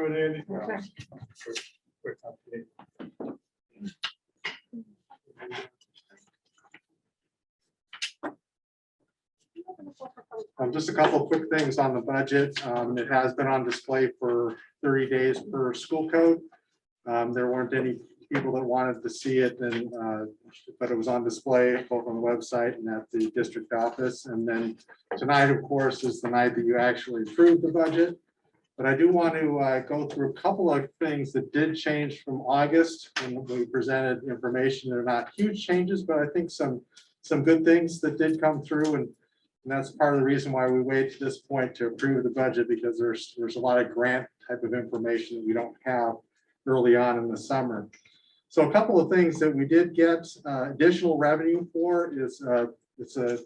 Andy. Okay. Quick update. Just a couple of quick things on the budget. It has been on display for 30 days per school code. There weren't any people that wanted to see it, and but it was on display both on the website and at the district office. And then tonight, of course, is the night that you actually approve the budget. But I do want to go through a couple of things that did change from August when we presented information. They're not huge changes, but I think some good things that did come through, and that's part of the reason why we wait to this point to approve the budget, because there's a lot of grant type of information that we don't have early on in the summer. So a couple of things that we did get additional revenue for is it's a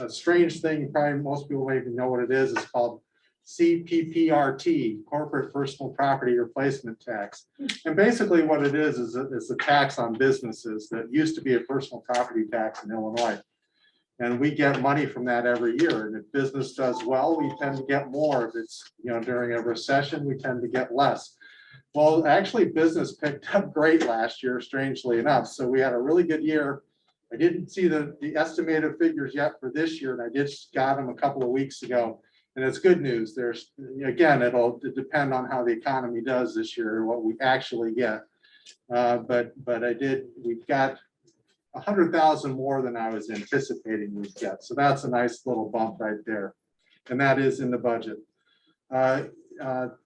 strange thing. Probably most people don't even know what it is. It's called CPPRT, Corporate Personal Property Replacement Tax. And basically what it is a tax on businesses that used to be a personal property tax in Illinois. And we get money from that every year. And if business does well, we tend to get more. If it's, during a recession, we tend to get less. Well, actually, business picked up great last year, strangely enough. So we had a really good year. I didn't see the estimated figures yet for this year, and I just got them a couple of weeks ago. And it's good news. There's, again, it'll depend on how the economy does this year, what we actually get. But we've got 100,000 more than I was anticipating we'd get. So that's a nice little bump right there. And that is in the budget. The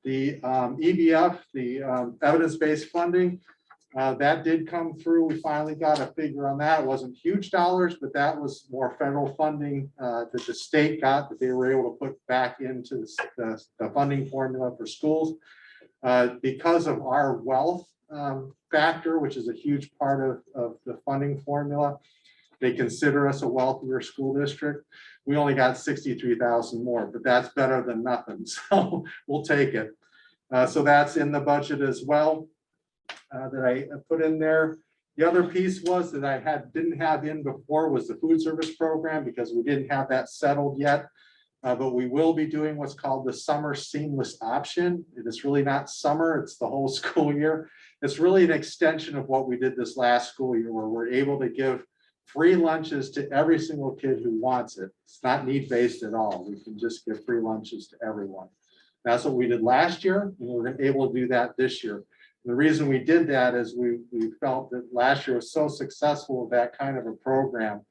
EBF, the evidence-based funding, that did come through. We finally got a figure on that. It wasn't huge dollars, but that was more federal funding that the state got, that they were able to put back into the funding formula for schools. Because of our wealth factor, which is a huge part of the funding formula, they consider us a wealthier school district. We only got 63,000 more, but that's better than nothing. So we'll take it. So that's in the budget as well that I put in there. The other piece was that I didn't have in before was the food service program, because we didn't have that settled yet. But we will be doing what's called the summer seamless option. It is really not summer, it's the whole school year. It's really an extension of what we did this last school year, where we're able to give free lunches to every single kid who wants it. It's not need-based at all. We can just give free lunches to everyone. That's what we did last year, and we're able to do that this year. And the reason we did that is we felt that last year was so successful with that kind of a program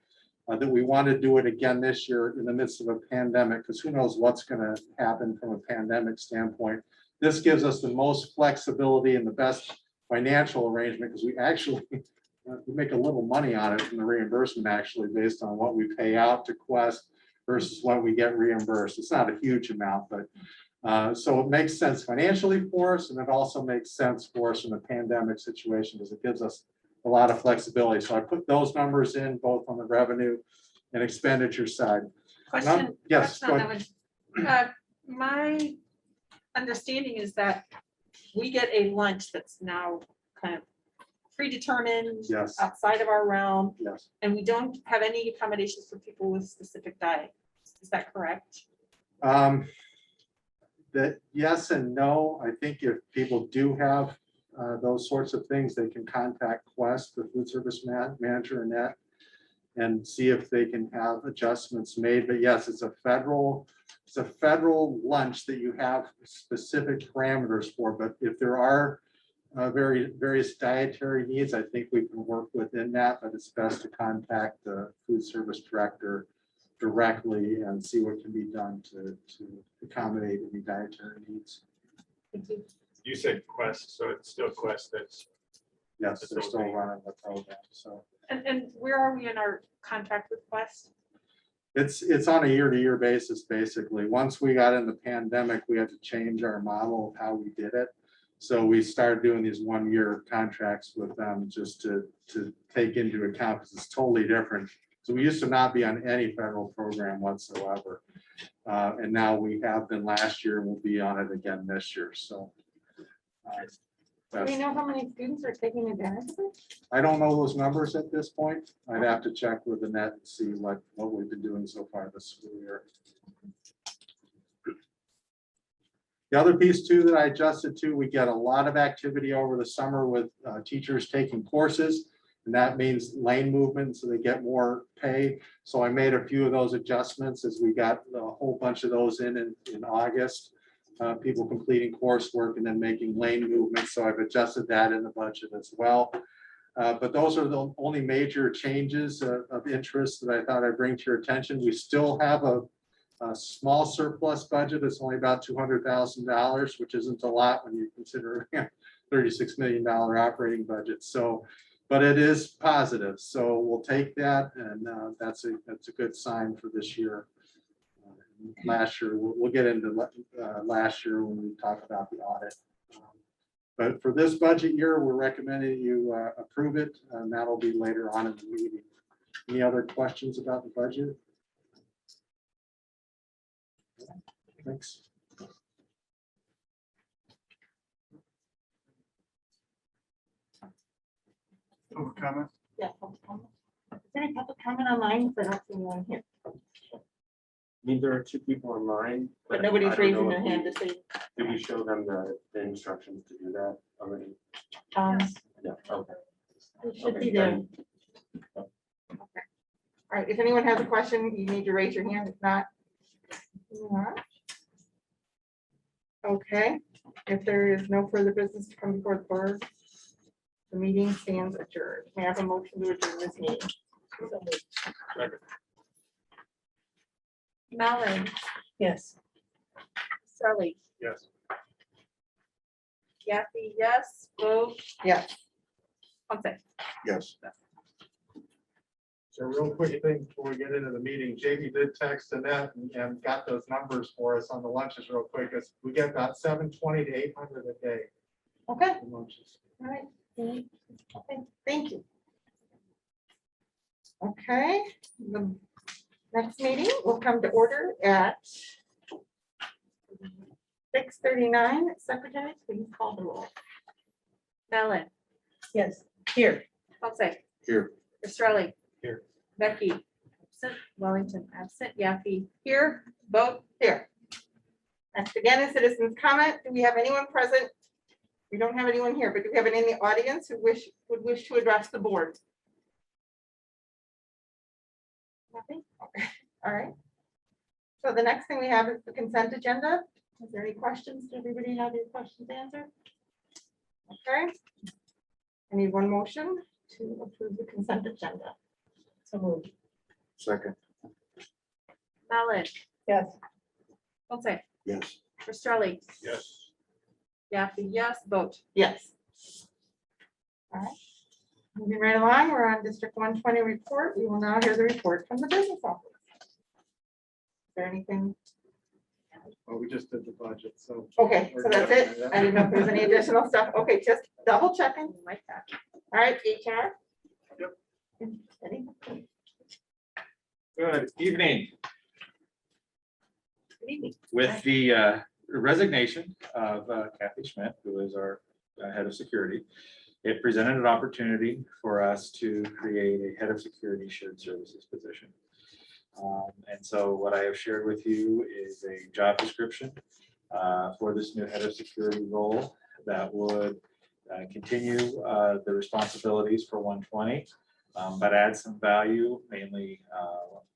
that we want to do it again this year in the midst of a pandemic, because who knows what's going to happen from a pandemic standpoint. This gives us the most flexibility and the best financial arrangement, because we actually we make a little money on it from the reimbursement, actually, based on what we pay out to Quest versus what we get reimbursed. It's not a huge amount, but so it makes sense financially for us, and it also makes sense for us in a pandemic situation, because it gives us a lot of flexibility. So I put those numbers in both on the revenue and expenditure side. Question. Yes. Question on that one. My understanding is that we get a lunch that's now kind of predetermined, Yes. outside of our realm, Yes. and we don't have any accommodations for people with specific diets. Is that correct? That yes and no. I think if people do have those sorts of things, they can contact Quest, the food service manager, and see if they can have adjustments made. But yes, it's a federal lunch that you have specific parameters for. But if there are various dietary needs, I think we can work within that. But it's best to contact the food service director directly and see what can be done to accommodate any dietary needs. Thank you. You said Quest, so it's still Quest that's. Yes, they're still running the program. So And where are we in our contract with Quest? it's on a year-to-year basis, basically. Once we got in the pandemic, we had to change our model of how we did it. So we started doing these one-year contracts with them just to take into account, because it's totally different. So we used to not be on any federal program whatsoever. And now we have been last year, and we'll be on it again this year. So Do we know how many students are taking advantage of it? I don't know those numbers at this point. I'd have to check with Annette and see what we've been doing so far this school year. The other piece too that I adjusted to, we get a lot of activity over the summer with teachers taking courses. And that means lane movement, so they get more pay. So I made a few of those adjustments as we got a whole bunch of those in August. People completing coursework and then making lane movements. So I've adjusted that in the budget as well. But those are the only major changes of interest that I thought I'd bring to your attention. We still have a small surplus budget. It's only about $200,000, which isn't a lot when you consider $36 million operating budget. So, but it is positive. So we'll take that, and that's a good sign for this year. Last year, we'll get into last year when we talk about the audit. But for this budget year, we're recommending you approve it, and that'll be later on in the meeting. Any other questions about the budget? Thanks. Public comment? Yeah. Public comment. Is there any public comment online? But I don't see anyone here. I mean, there are two people online. But I nobody's don't raising know their if we- hand to say. Did we show them the instructions to do that already? Yeah, okay. It should be there. Okay. All right, if anyone has a question, you need to raise your hand. If not. Okay, if there is no further business to come before the board, the meeting stands adjourned. May I have a motion to adjourn this meeting? Mellon, Yes. Sully, Yes. Kathy, yes, Bo, Yes. Ponce. Yes. So real quick thing before we get into the meeting, Jamie did text Annette and got those numbers for us on the lunches real quick. We get about 720 to 800 a day Okay, in lunches. all right. Okay, thank you. Okay, the next meeting will come to order at 6:39. Secretary, please call the roll. Mellon, Yes. Here. Ponce, Here. Australia. Here. Becky, absent, Wellington, absent, Yaffe, here, Bo, Here. Next again is citizens comment. Do we have anyone present? We don't have anyone here, but do we have any in the audience who would wish to address the board? Nothing? Okay. All right. So the next thing we have is the consent agenda. Is there any questions? Did everybody have your questions answered? Okay. I need one motion to approve the consent agenda. So moved. Second. Mellon, Yes. Ponce, Yes. Australia, Yes. Yaffe, yes, Bo. Yes. All right. Moving right along, we're on District 120 report. We will now hear the report from the business office. Is there anything? Well, we just did the budget, so. Okay, so that's it. I didn't know if there's any additional stuff. Okay, just double checking. Like that. All right, HR. Yep. Any? Good evening. Good evening. With the resignation of Kathy Schmidt, who is our head of security, it presented an opportunity for us to create a head of security shared services position. And so what I have shared with you is a job description for this new head of security role that would continue the responsibilities for 120, but add some value, mainly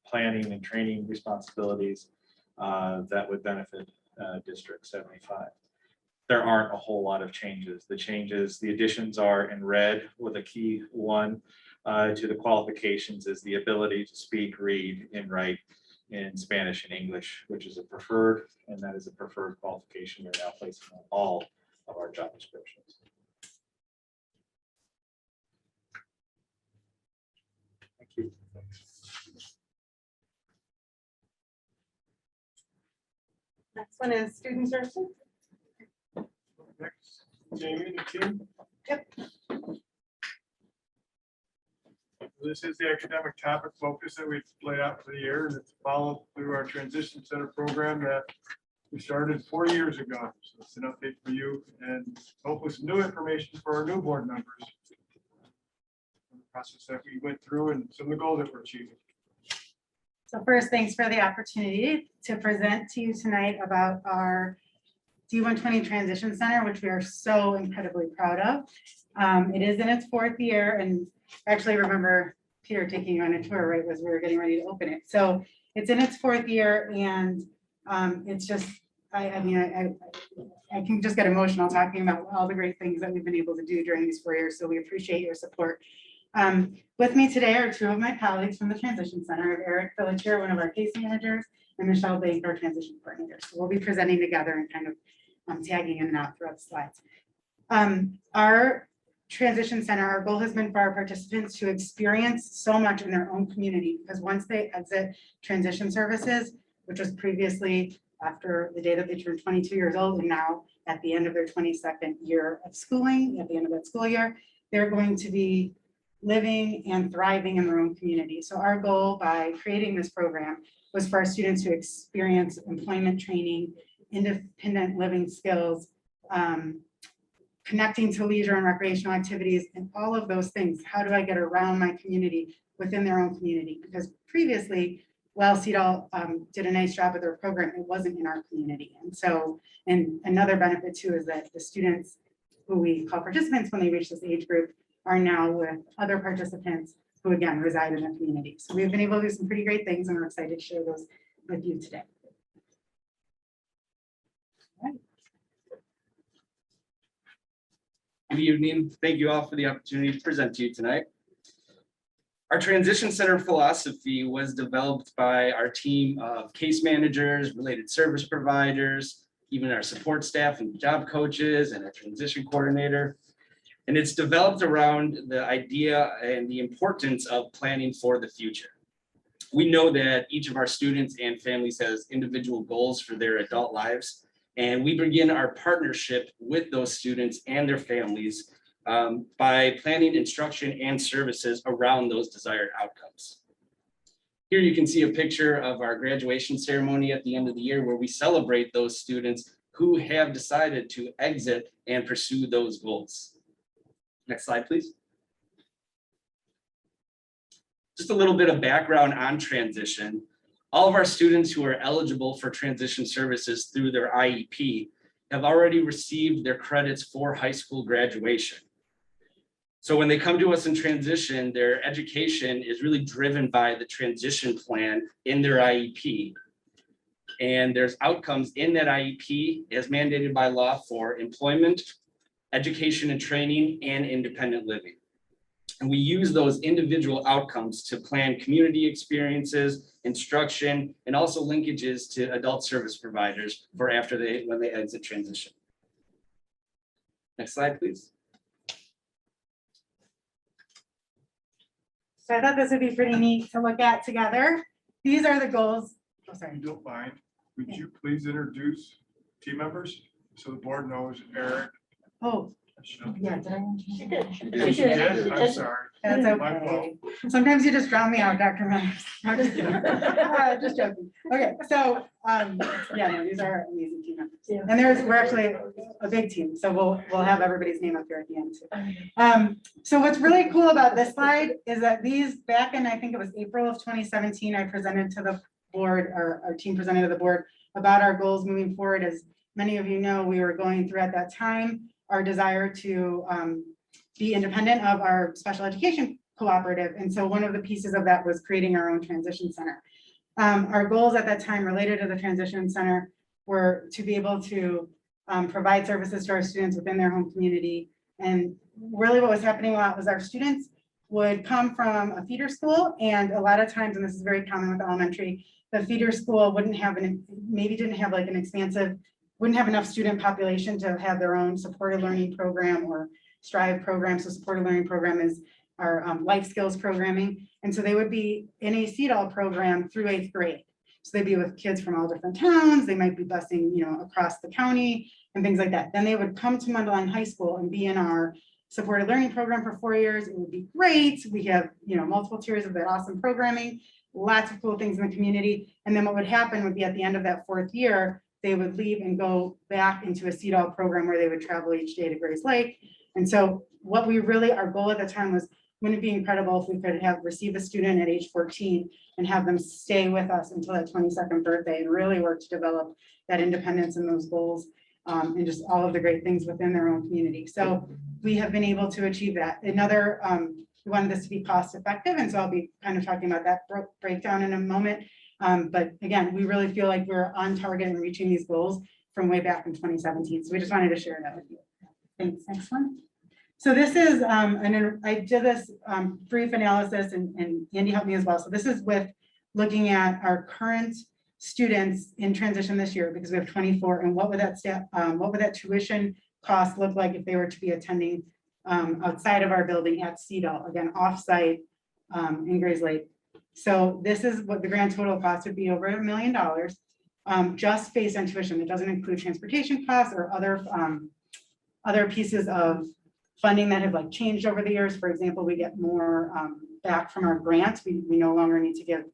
planning and training responsibilities that would benefit District 75. There aren't a whole lot of changes. The additions are in red, with a key one to the qualifications is the ability to speak, read, and write in Spanish and English, which is a preferred, and that is a preferred qualification we're now placing on all of our job descriptions. Thank you. Next one is student services. Next, Jamie, the team. Yep. This is the academic topic focus that we've laid out for the year, and it's followed through our transition center program that we started 4 years ago. So it's an update for you and hopefully some new information for our new board members. The process that we went through and some of the goals that we're achieving. So first, thanks for the opportunity to present to you tonight about our D120 Transition Center, which we are so incredibly proud of. It is in its 4th year, and actually I remember Peter taking you on a tour right as we were getting ready to open it. So it's in its 4th year, and it's just, I mean, I can just get emotional talking about all the great things that we've been able to do during these 4 years. So we appreciate your support. With me today are 2 of my colleagues from the Transition Center, Eric Phillicher, one of our case managers, and Michelle Bank, our transition coordinator. So we'll be presenting together and kind of tagging in and out throughout the slides. Our Transition Center, our goal has been for our participants to experience so much in their own community, because once they exit transition services, which was previously after the day that they turned 22 years old, and now at the end of their 22nd year of schooling, at the end of that school year, they're going to be living and thriving in their own community. So our goal by creating this program was for our students to experience employment training, independent living skills, connecting to leisure and recreational activities, and all of those things. How do I get around my community within their own community? Because previously, while CEDAL did a nice job with their program, it wasn't in our community. And so, and another benefit too is that the students who we call participants when they reach this age group are now with other participants who again reside in the community. So we've been able to do some pretty great things, and we're excited to share those with you today. Good evening. Thank you all for the opportunity to present to you tonight. Our Transition Center philosophy was developed by our team of case managers, related service providers, even our support staff and job coaches and a transition coordinator. And it's developed around the idea and the importance of planning for the future. We know that each of our students and families has individual goals for their adult lives. And we begin our partnership with those students and their families by planning instruction and services around those desired outcomes. Here you can see a picture of our graduation ceremony at the end of the year, where we celebrate those students who have decided to exit and pursue those goals. Next slide, please. Just a little bit of background on transition. All of our students who are eligible for transition services through their IEP have already received their credits for high school graduation. So when they come to us in transition, their education is really driven by the transition plan in their IEP. And there's outcomes in that IEP as mandated by law for employment, education and training, and independent living. And we use those individual outcomes to plan community experiences, instruction, and also linkages to adult service providers for when they exit transition. Next slide, please. So I thought this would be pretty neat to look at together. These are the goals. Oh, If sorry. you don't mind, would you please introduce team members so the board knows Eric? Oh, Yeah, did I? She did. She did? I'm sorry. that's My fault. okay. Sometimes you just drown me out, Dr. Members. I'm just kidding. Just joking. Okay, so, yeah, no, these are amazing team members. Yeah. And we're actually a big team, so we'll have everybody's name up here at the end too. So what's really cool about this slide is that these, back in, I think it was April of 2017, I presented to the board, or our team presented to the board about our goals moving forward. As many of you know, we were going through at that time our desire to be independent of our special education cooperative. And so one of the pieces of that was creating our own transition center. Our goals at that time related to the transition center were to be able to provide services to our students within their home community. And really what was happening a lot was our students would come from a feeder school, and a lot of times, and this is very common with elementary, the feeder school wouldn't have maybe didn't have like an expansive, wouldn't have enough student population to have their own supported learning program or STRIVE program. So supported learning program is our life skills programming. And so they would be in a CEDAL program through 8th grade. So they'd be with kids from all different towns. They might be busing, across the county and things like that. Then they would come to Mundelein High School and be in our supported learning program for 4 years. It would be great. We have, multiple tiers of that awesome programming, lots of cool things in the community. And then what would happen would be at the end of that 4th year, they would leave and go back into a CEDAL program where they would travel each day to Grace Lake. And so what we really, our goal at the time was, wouldn't it be incredible if we could receive a student at age 14 and have them stay with us until that 22nd birthday and really work to develop that independence and those goals. and just all of the great things within their own community. So we have been able to achieve that. Another, we wanted this to be cost effective, and so I'll be kind of talking about that breakdown in a moment. But again, we really feel like we're on target and reaching these goals from way back in 2017. So we just wanted to share that with you. Thanks. Next one. So this is, I did this brief analysis, and Andy helped me as well. So this is with looking at our current students in transition this year, because we have 24, and what would that tuition cost look like if they were to be attending outside of our building at CEDAL, again, offsite in Grays Lake. So this is what the grand total cost would be, over $1 million, just based on tuition. It doesn't include transportation costs or other pieces of funding that have like changed over the years. For example, we get more back from our grants. We no longer need to give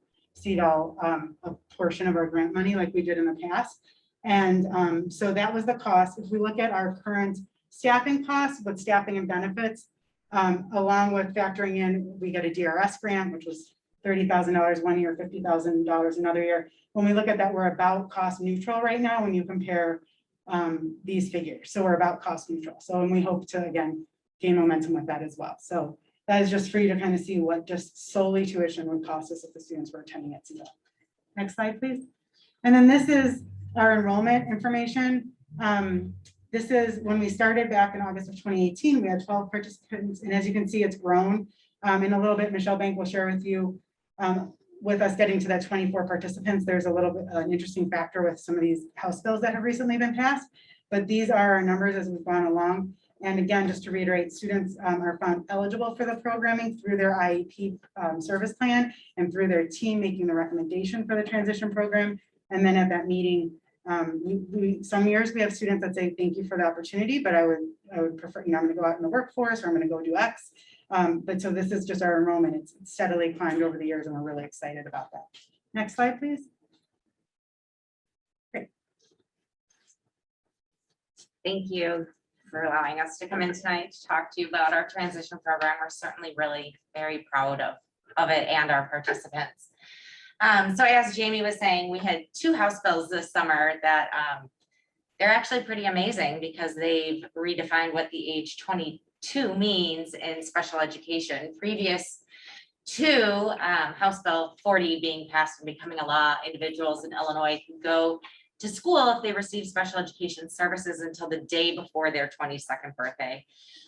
CEDAL a portion of our grant money like we did in the past. And so that was the cost. If we look at our current staffing costs with staffing and benefits, along with factoring in, we get a DRS grant, which was $30,000 one year, $50,000 another year. When we look at that, we're about cost neutral right now when you compare these figures. So we're about cost neutral. So, and we hope to, again, gain momentum with that as well. So that is just for you to kind of see what just solely tuition would cost us if the students were attending at CEDAL. Next slide, please. And then this is our enrollment information. This is when we started back in August of 2018, we had 12 participants. And as you can see, it's grown. In a little bit, Michelle Bank will share with you, with us getting to that 24 participants, there's a little bit an interesting factor with some of these House bills that have recently been passed. But these are our numbers as we've gone along. And again, just to reiterate, students are found eligible for the programming through their IEP service plan and through their team making the recommendation for the transition program. And then at that meeting, some years we have students that say, thank you for the opportunity, but I would prefer, I'm going to go out in the workforce, or I'm going to go do X. But so this is just our enrollment. It's steadily climbed over the years, and we're really excited about that. Next slide, please. Great. Thank you for allowing us to come in tonight to talk to you about our transition program. We're certainly really very proud of it and our participants. So as Jamie was saying, we had 2 House bills this summer that they're actually pretty amazing because they've redefined what the age 22 means in special education. Previous to House Bill 40 being passed and becoming a law, individuals in Illinois can go to school if they receive special education services until the day before their 22nd birthday.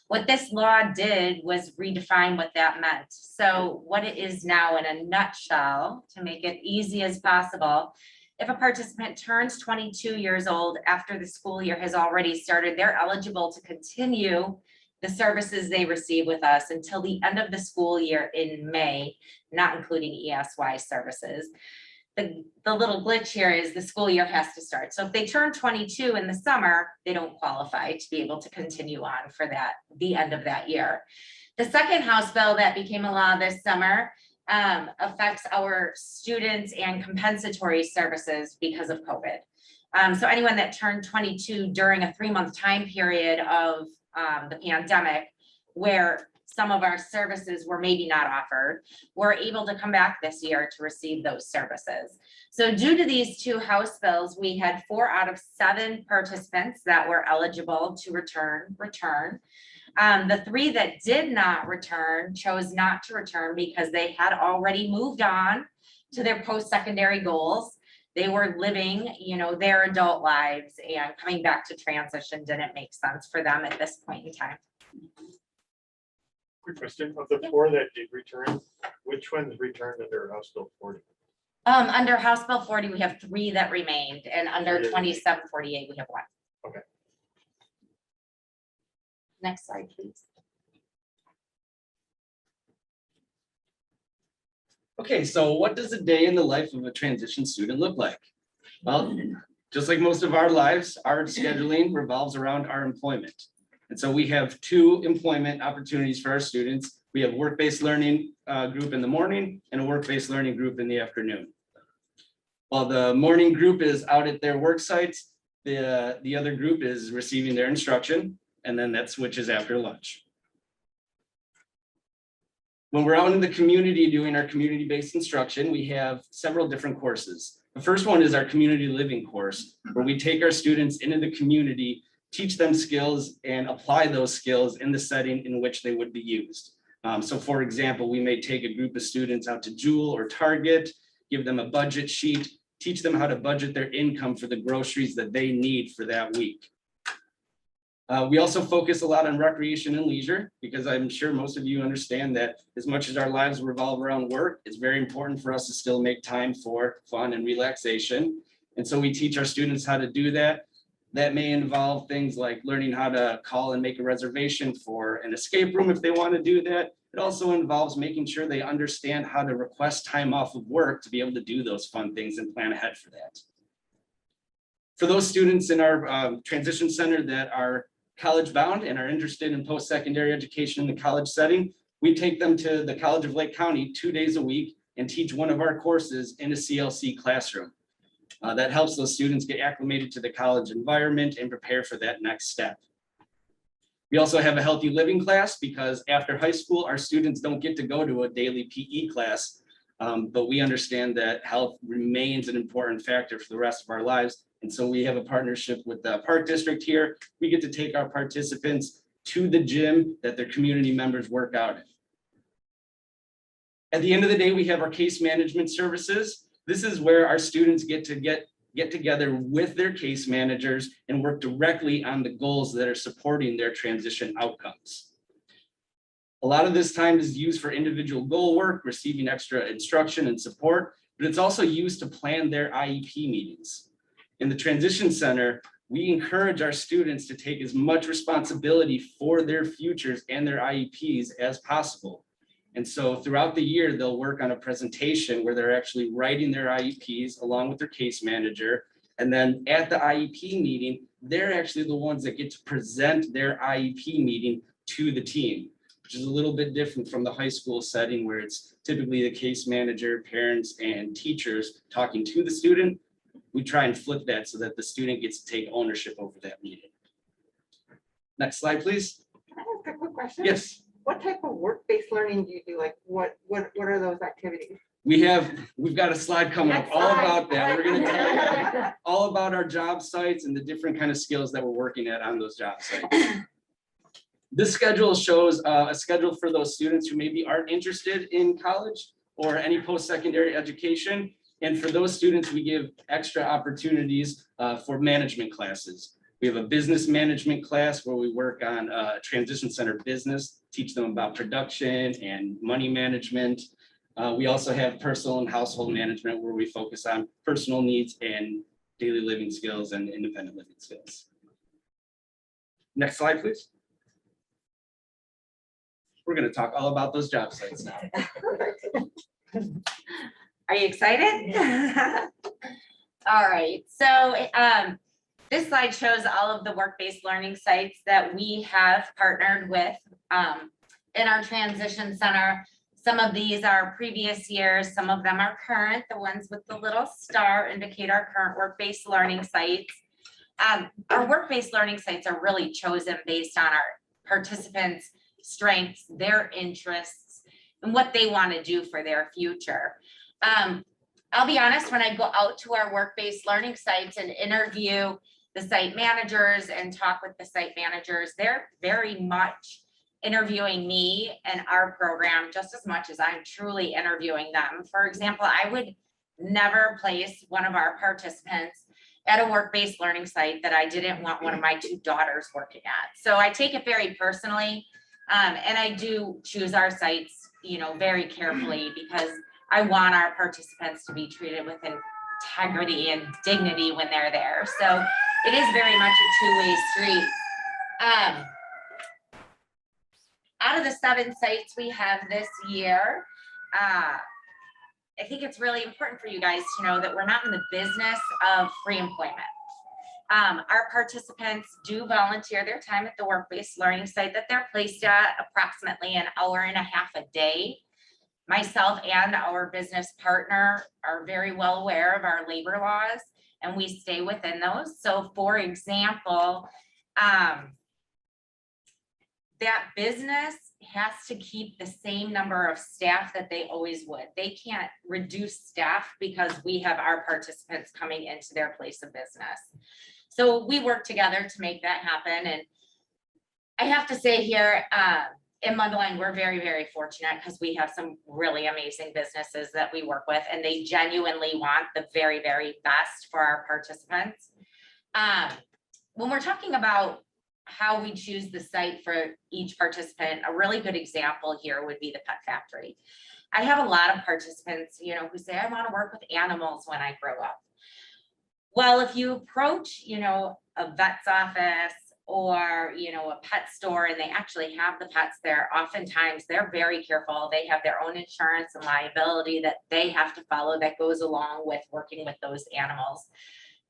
What this law did was redefine what that meant. So what it is now in a nutshell, to make it easy as possible, if a participant turns 22 years old after the school year has already started, they're eligible to continue the services they receive with us until the end of the school year in May, not including ESY services. The little glitch here is the school year has to start. So if they turn 22 in the summer, they don't qualify to be able to continue on for the end of that year. The second House bill that became a law this summer affects our students and compensatory services because of COVID. So anyone that turned 22 during a 3-month time period of the pandemic, where some of our services were maybe not offered, were able to come back this year to receive those services. So due to these 2 House bills, we had 4 out of 7 participants that were eligible to return. The 3 that did not return chose not to return because they had already moved on to their post-secondary goals. They were living, their adult lives, and coming back to transition didn't make sense for them at this point in time. Quick question, of the 4 that did return, which ones returned under House Bill 40? Under House Bill 40, we have 3 that remained, and under 2748, we have 1. Okay. Next slide, please. Okay, so what does a day in the life of a transition student look like? Well, just like most of our lives, our scheduling revolves around our employment. And so we have 2 employment opportunities for our students. We have work-based learning group in the morning and a work-based learning group in the afternoon. While the morning group is out at their work sites, the other group is receiving their instruction, and then that switches after lunch. When we're out in the community doing our community-based instruction, we have several different courses. The first one is our community living course, where we take our students into the community, teach them skills and apply those skills in the setting in which they would be used. So for example, we may take a group of students out to Jewel or Target, give them a budget sheet, teach them how to budget their income for the groceries that they need for that week. We also focus a lot on recreation and leisure, because I'm sure most of you understand that as much as our lives revolve around work, it's very important for us to still make time for fun and relaxation. And so we teach our students how to do that. That may involve things like learning how to call and make a reservation for an escape room if they want to do that. It also involves making sure they understand how to request time off of work to be able to do those fun things and plan ahead for that. For those students in our transition center that are college bound and are interested in post-secondary education in the college setting, we take them to the College of Lake County 2 days a week and teach one of our courses in a CLC classroom. That helps those students get acclimated to the college environment and prepare for that next step. We also have a healthy living class, because after high school, our students don't get to go to a daily PE class, but we understand that health remains an important factor for the rest of our lives. And so we have a partnership with the Park District here. We get to take our participants to the gym that their community members work out in. At the end of the day, we have our case management services. This is where our students get together with their case managers and work directly on the goals that are supporting their transition outcomes. A lot of this time is used for individual goal work, receiving extra instruction and support, but it's also used to plan their IEP meetings. In the Transition Center, we encourage our students to take as much responsibility for their futures and their IEPs as possible. And so throughout the year, they'll work on a presentation where they're actually writing their IEPs along with their case manager. And then at the IEP meeting, they're actually the ones that get to present their IEP meeting to the team, which is a little bit different from the high school setting, where it's typically the case manager, parents, and teachers talking to the student. We try and flip that so that the student gets to take ownership over that meeting. Next slide, please. Can I ask a quick question? Yes. What type of work-based learning do you do? Like what are those activities? We've got a slide coming up Next all slide. about that. We're gonna tell you all about our job sites and the different kind of skills that we're working at on those job sites. This schedule shows a schedule for those students who maybe aren't interested in college or any post-secondary education. And for those students, we give extra opportunities for management classes. We have a business management class where we work on transition center business, teach them about production and money management. We also have personal and household management, where we focus on personal needs and daily living skills and independent living skills. Next slide, please. We're going to talk all about those job sites now. Are you excited? All right, so this slide shows all of the work-based learning sites that we have partnered with in our transition center. Some of these are previous years, some of them are current. The ones with the little star indicate our current work-based learning sites. Our work-based learning sites are really chosen based on our participants' strengths, their interests, and what they want to do for their future. I'll be honest, when I go out to our work-based learning sites and interview the site managers and talk with the site managers, they're very much interviewing me and our program just as much as I'm truly interviewing them. For example, I would never place one of our participants at a work-based learning site that I didn't want one of my 2 daughters working at. So I take it very personally, and I do choose our sites, very carefully, because I want our participants to be treated with integrity and dignity when they're there. So it is very much a two-way street. Out of the 7 sites we have this year, I think it's really important for you guys to know that we're not in the business of free employment. Our participants do volunteer their time at the work-based learning site that they're placed at approximately an hour and a half a day. Myself and our business partner are very well aware of our labor laws, and we stay within those. So for example, that business has to keep the same number of staff that they always would. They can't reduce staff because we have our participants coming into their place of business. So we work together to make that happen. And I have to say here, in Mundelein, we're very, very fortunate because we have some really amazing businesses that we work with, and they genuinely want the very, very best for our participants. When we're talking about how we choose the site for each participant, a really good example here would be the Pet Factory. I have a lot of participants, you know, who say, I want to work with animals when I grow up. Well, if you approach, you know, a vet's office or, you know, a pet store and they actually have the pets there, oftentimes they're very careful. They have their own insurance and liability that they have to follow that goes along with working with those animals.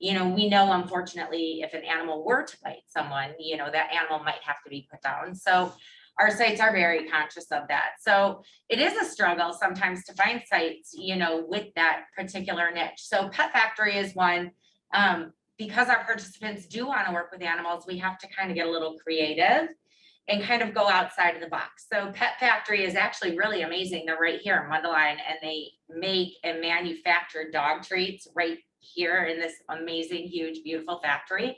You know, we know, unfortunately, if an animal were to bite someone, you know, that animal might have to be put down. So our sites are very conscious of that. So it is a struggle sometimes to find sites, you know, with that particular niche. So Pet Factory is one. Because our participants do want to work with animals, we have to kind of get a little creative and kind of go outside of the box. So Pet Factory is actually really amazing. They're right here in Mundelein, and they make and manufacture dog treats right here in this amazing, huge, beautiful factory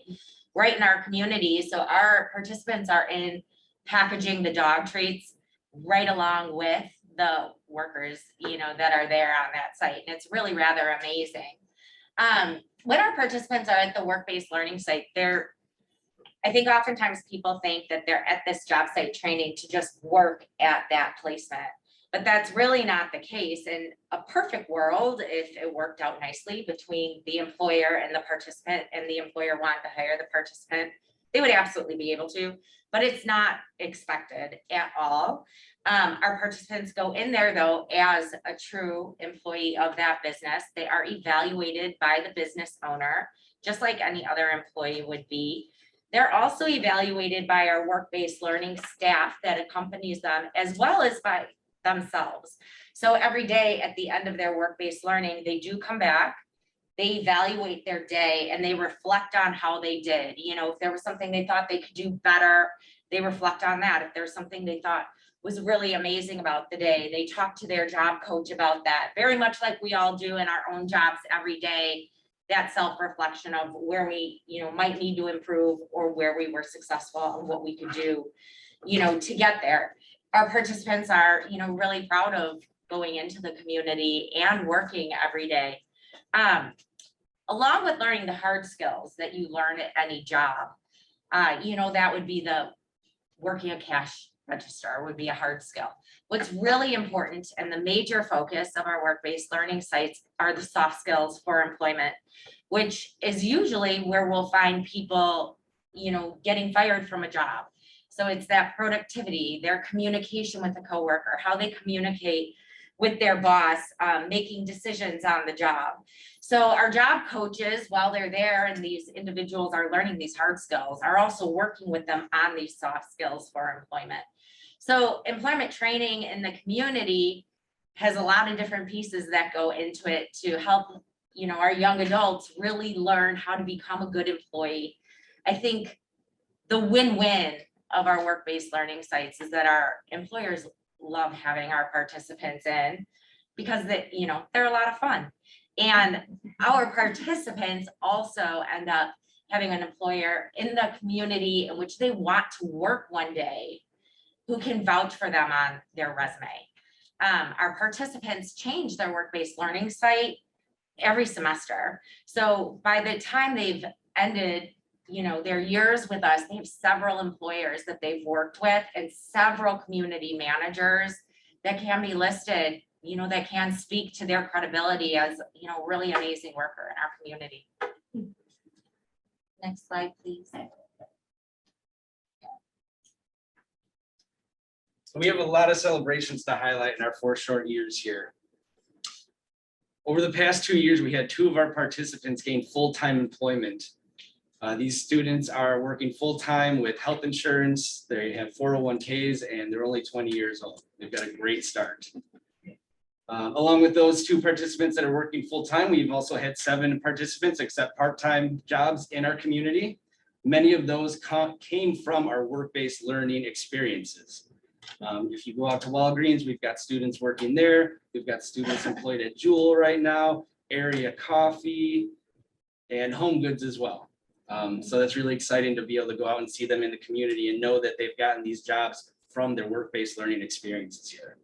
right in our community. So our participants are in packaging the dog treats right along with the workers, you know, that are there on that site. And it's really rather amazing. When our participants are at the work-based learning site, I think oftentimes people think that they're at this job site training to just work at that placement, but that's really not the case. In a perfect world, if it worked out nicely between the employer and the participant, and the employer wanted to hire the participant, they would absolutely be able to, but it's not expected at all. Our participants go in there though as a true employee of that business. They are evaluated by the business owner, just like any other employee would be. They're also evaluated by our work-based learning staff that accompanies them, as well as by themselves. So every day at the end of their work-based learning, they do come back, they evaluate their day, and they reflect on how they did. You know, if there was something they thought they could do better, they reflect on that. If there's something they thought was really amazing about the day, they talk to their job coach about that, very much like we all do in our own jobs every day. That self-reflection of where we, you know, might need to improve, or where we were successful and what we could do, you know, to get there. Our participants are, you know, really proud of going into the community and working every day. Along with learning the hard skills that you learn at any job, you know, that would be the working a cash register would be a hard skill. What's really important and the major focus of our work-based learning sites are the soft skills for employment, which is usually where we'll find people, you know, getting fired from a job. So it's that productivity, their communication with a coworker, how they communicate with their boss, making decisions on the job. So our job coaches, while they're there and these individuals are learning these hard skills, are also working with them on these soft skills for employment. So employment training in the community has a lot of different pieces that go into it to help, you know, our young adults really learn how to become a good employee. I think the win-win of our work-based learning sites is that our employers love having our participants in, because that, you know, they're a lot of fun. And our participants also end up having an employer in the community in which they want to work one day, who can vouch for them on their resume. Our participants change their work-based learning site every semester. So by the time they've ended, you know, their years with us, they have several employers that they've worked with and several community managers that can be listed, you know, that can speak to their credibility as, you know, really amazing worker in our community. Next slide, please. We have a lot of celebrations to highlight in our 4 short years here. Over the past 2 years, we had 2 of our participants gain full-time employment. These students are working full-time with health insurance. They have 401ks and they're only 20 years old. They've got a great start. Along with those 2 participants that are working full-time, we've also had 7 participants accept part-time jobs in our community. Many of those came from our work-based learning experiences. If you go out to Walgreens, we've got students working there. We've got students employed at Jewel right now, Area Coffee, and Home Goods as well. So that's really exciting to be able to go out and see them in the community and know that they've gotten these jobs from their work-based learning experiences here.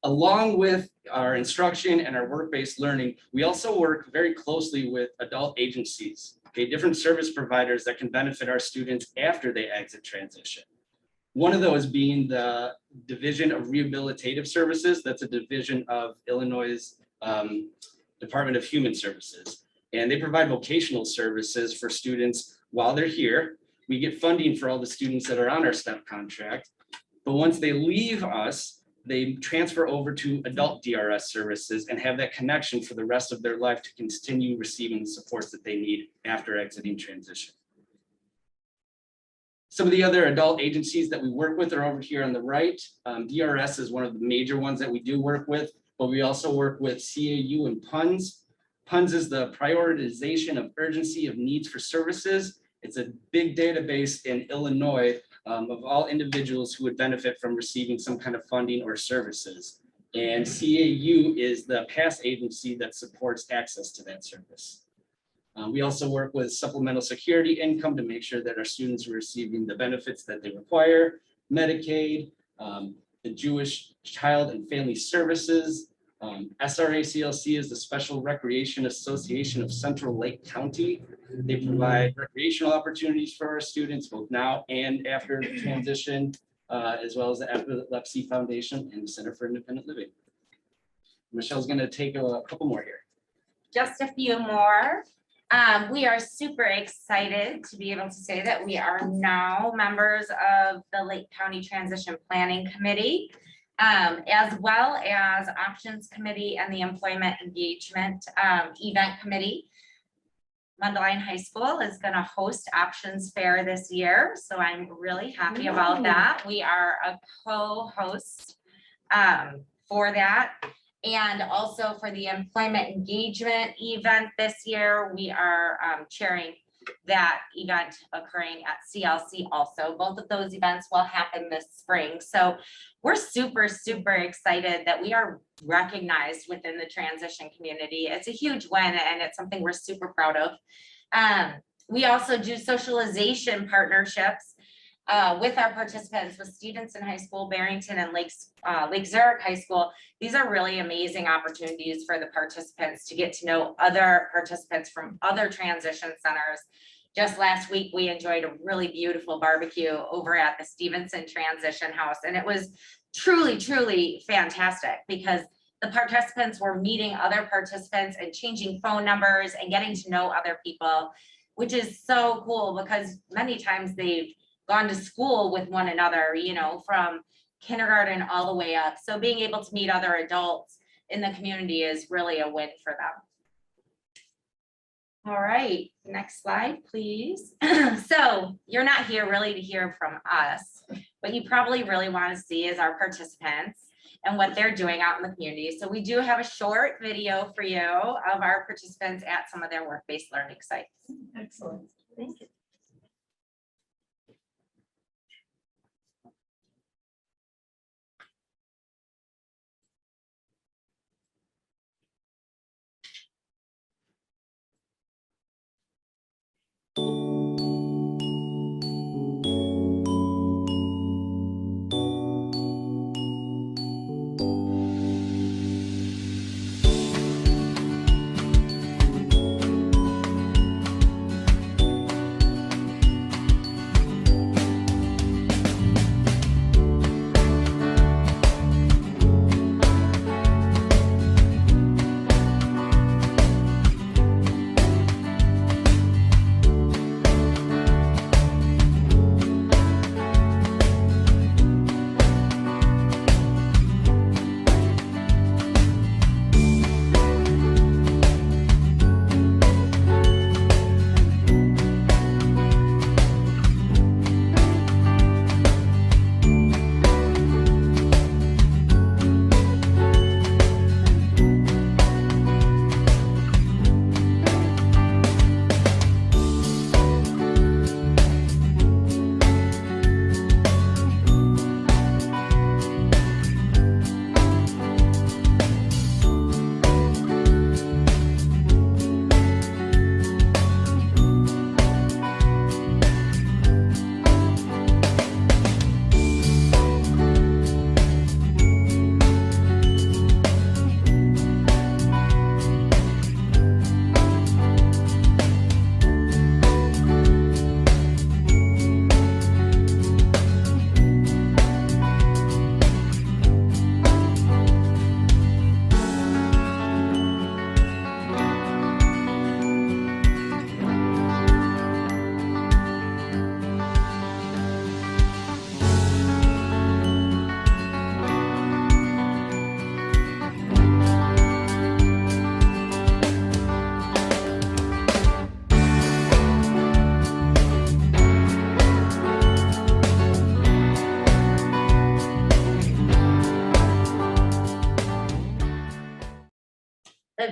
Along with our instruction and our work-based learning, we also work very closely with adult agencies, okay, different service providers that can benefit our students after they exit transition. One of those being the Division of Rehabilitative Services. That's a division of Illinois' Department of Human Services. And they provide vocational services for students while they're here. We get funding for all the students that are on our STEP contract. But once they leave us, they transfer over to adult DRS services and have that connection for the rest of their life to continue receiving the supports that they need after exiting transition. Some of the other adult agencies that we work with are over here on the right. DRS is one of the major ones that we do work with, but we also work with CAU and PUNS. PUNS is the prioritization of urgency of needs for services. It's a big database in Illinois of all individuals who would benefit from receiving some kind of funding or services. And CAU is the PASS agency that supports access to that service. We also work with supplemental security income to make sure that our students are receiving the benefits that they require, Medicaid, the Jewish Child and Family Services. SRACLC is the Special Recreation Association of Central Lake County. They provide recreational opportunities for our students both now and after the transition, as well as the Epilepsy Foundation and the Center for Independent Living. Michelle's going to take a couple more here. Just a few more. We are super excited to be able to say that we are now members of the Lake County Transition Planning Committee, as well as Options Committee and the Employment Engagement Event Committee. Mundelein High School is going to host Options Fair this year, so I'm really happy about that. We are a co-host for that. And also for the employment engagement event this year, we are chairing that event occurring at CLC also. Both of those events will happen this spring. So we're super, super excited that we are recognized within the transition community. It's a huge win and it's something we're super proud of. We also do socialization partnerships with our participants with Stevenson High School, Barrington, and Lake Zurich High School. These are really amazing opportunities for the participants to get to know other participants from other transition centers. Just last week, we enjoyed a really beautiful barbecue over at the Stevenson Transition House, and it was truly, truly fantastic because the participants were meeting other participants and changing phone numbers and getting to know other people, which is so cool because many times they've gone to school with one another, you know, from kindergarten all the way up. So being able to meet other adults in the community is really a win for them. All right, next slide, please. So you're not here really to hear from us. What you probably really want to see is our participants and what they're doing out in the community. So we do have a short video for you of our participants at some of their work-based learning sites. Excellent. Thank you.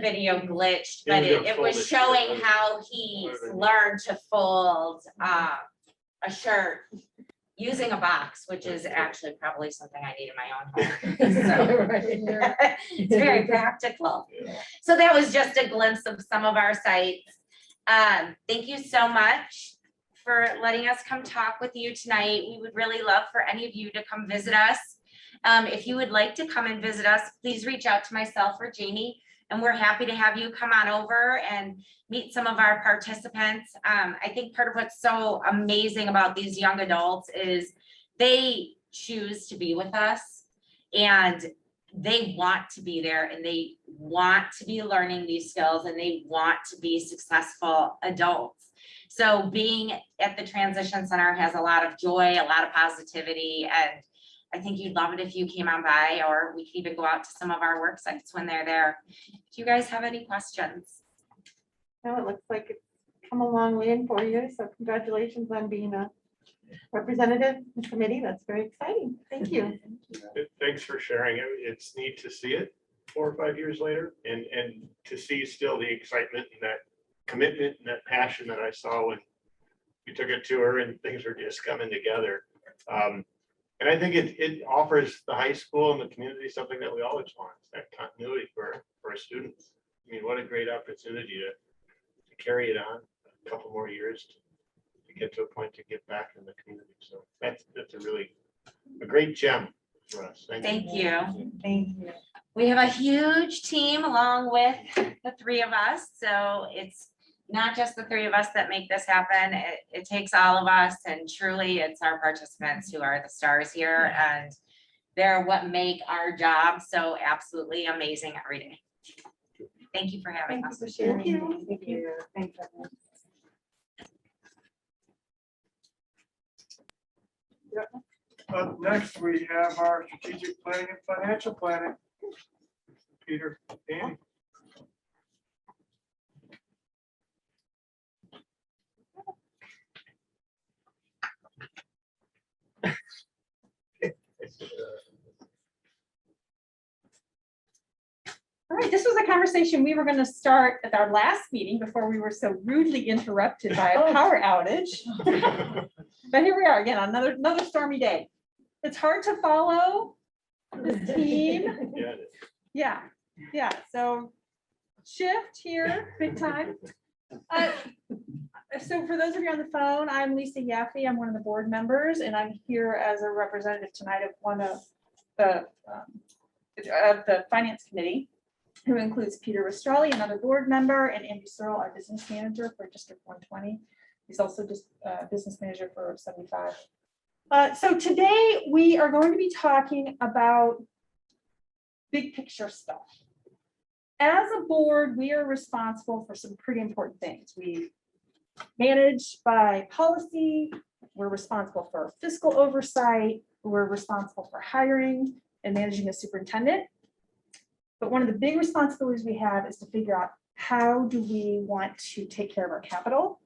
video glitched, Yeah, but we got it was folded showing shirt. how he learned to fold a shirt using a box, which is actually probably something I need in my own home. So, it's very practical. Yeah. So that was just a glimpse of some of our sites. Thank you so much for letting us come talk with you tonight. We would really love for any of you to come visit us. If you would like to come and visit us, please reach out to myself or Jamie, and we're happy to have you come on over and meet some of our participants. I think part of what's so amazing about these young adults is they choose to be with us, and they want to be there, and they want to be learning these skills, and they want to be successful adults. So being at the Transition Center has a lot of joy, a lot of positivity, and I think you'd love it if you came on by, or we could even go out to some of our work sites when they're there. Do you guys have any questions? No, it looks like it's come a long way in 4 years, so congratulations on being a representative in the committee. That's very exciting. Thank you. Thanks for sharing it. It's neat to see it 4 or 5 years later and to see still the excitement and that commitment and that passion that I saw when we took a tour and things were just coming together. And I think it offers the high school and the community something that we always want, that continuity for our students. I mean, what a great opportunity to carry it on a couple more years to get to a point to get back in the community. So that's a great gem for us. Thank you. Thank you. We have a huge team along with the three of us, so it's not just the three of us that make this happen. It takes all of us, and truly it's our participants who are the stars here, and they're what make our job so absolutely amazing every day. Thank you for having us. Thank you. Thank you. Thanks, everyone. Up next, we have our strategic planning and financial planning. Peter, Danny. All right, this was a conversation we were going to start at our last meeting before we were so rudely interrupted by a power outage. But here we are again, on another stormy day. It's hard to follow this team. Yeah. Yeah, so shift here, big time. So for those of you on the phone, I'm Lisa Yaffe. I'm one of the board members, and I'm here as a representative tonight of one of the finance committee, who includes Peter Rastrelli, another board member, and Andy Searle, our business manager for District 120. He's also just business manager for 75. So today we are going to be talking about big picture stuff. As a board, we are responsible for some pretty important things. We manage by policy. We're responsible for fiscal oversight. We're responsible for hiring and managing a superintendent. But one of the big responsibilities we have is to figure out, how do we want to take care of our capital?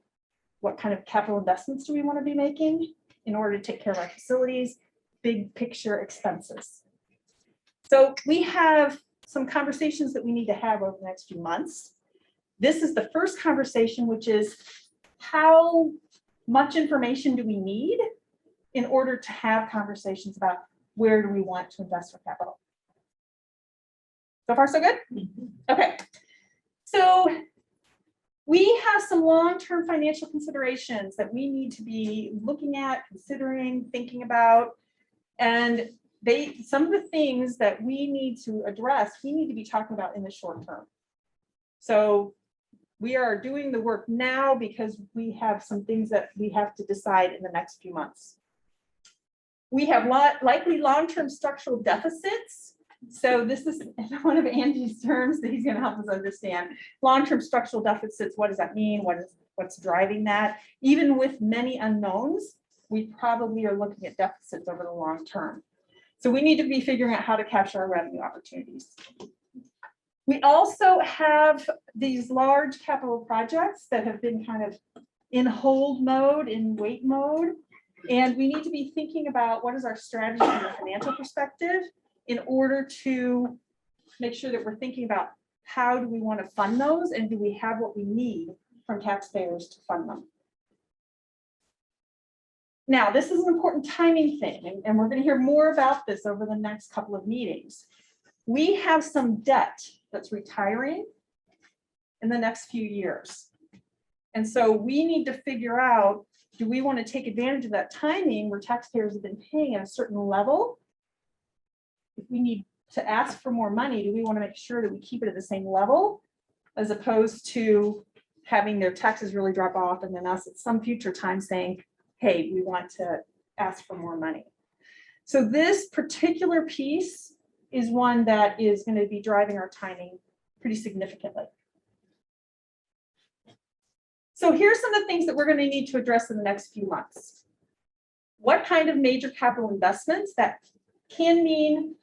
What kind of capital investments do we want to be making in order to take care of our facilities? Big picture expenses. So we have some conversations that we need to have over the next few months. This is the first conversation, which is, how much information do we need in order to have conversations about where do we want to invest our capital? So far, so good? Okay. So we have some long-term financial considerations that we need to be looking at, considering, thinking about. And some of the things that we need to address, we need to be talking about in the short term. So we are doing the work now because we have some things that we have to decide in the next few months. We have likely long-term structural deficits. So this is one of Andy's terms that he's going to help us understand. Long-term structural deficits, what does that mean? What's driving that? Even with many unknowns, we probably are looking at deficits over the long term. So we need to be figuring out how to capture our revenue opportunities. We also have these large capital projects that have been kind of in hold mode, in wait mode. And we need to be thinking about, what is our strategy from a financial perspective in order to make sure that we're thinking about how do we want to fund those? And do we have what we need from taxpayers to fund them? Now, this is an important timing thing, and we're going to hear more about this over the next couple of meetings. We have some debt that's retiring in the next few years. And so we need to figure out, do we want to take advantage of that timing where taxpayers have been paying at a certain level? If we need to ask for more money, do we want to make sure that we keep it at the same level as opposed to having their taxes really drop off and then us at some future time saying, hey, we want to ask for more money. So this particular piece is one that is going to be driving our timing pretty significantly. So here's some of the things that we're going to need to address in the next few months. What kind of major capital investments? That can mean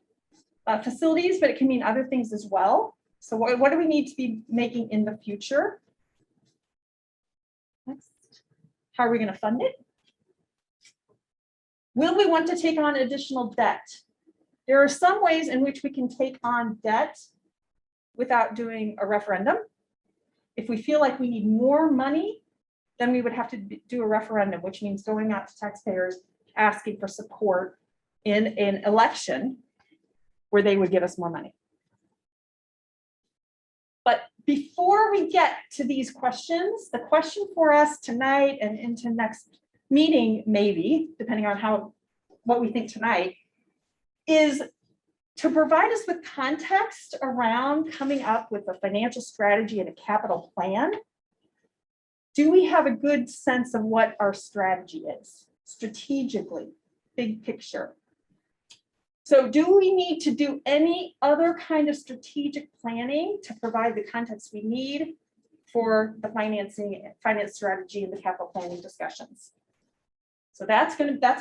facilities, but it can mean other things as well. So what do we need to be making in the future? Next. How are we going to fund it? Will we want to take on additional debt? There are some ways in which we can take on debt without doing a referendum. If we feel like we need more money, then we would have to do a referendum, which means going out to taxpayers, asking for support in an election where they would give us more money. But before we get to these questions, the question for us tonight and into next meeting, maybe, depending on what we think tonight, is to provide us with context around coming up with a financial strategy and a capital plan. Do we have a good sense of what our strategy is strategically, big picture? So do we need to do any other kind of strategic planning to provide the context we need for the finance strategy and the capital planning discussions? So that's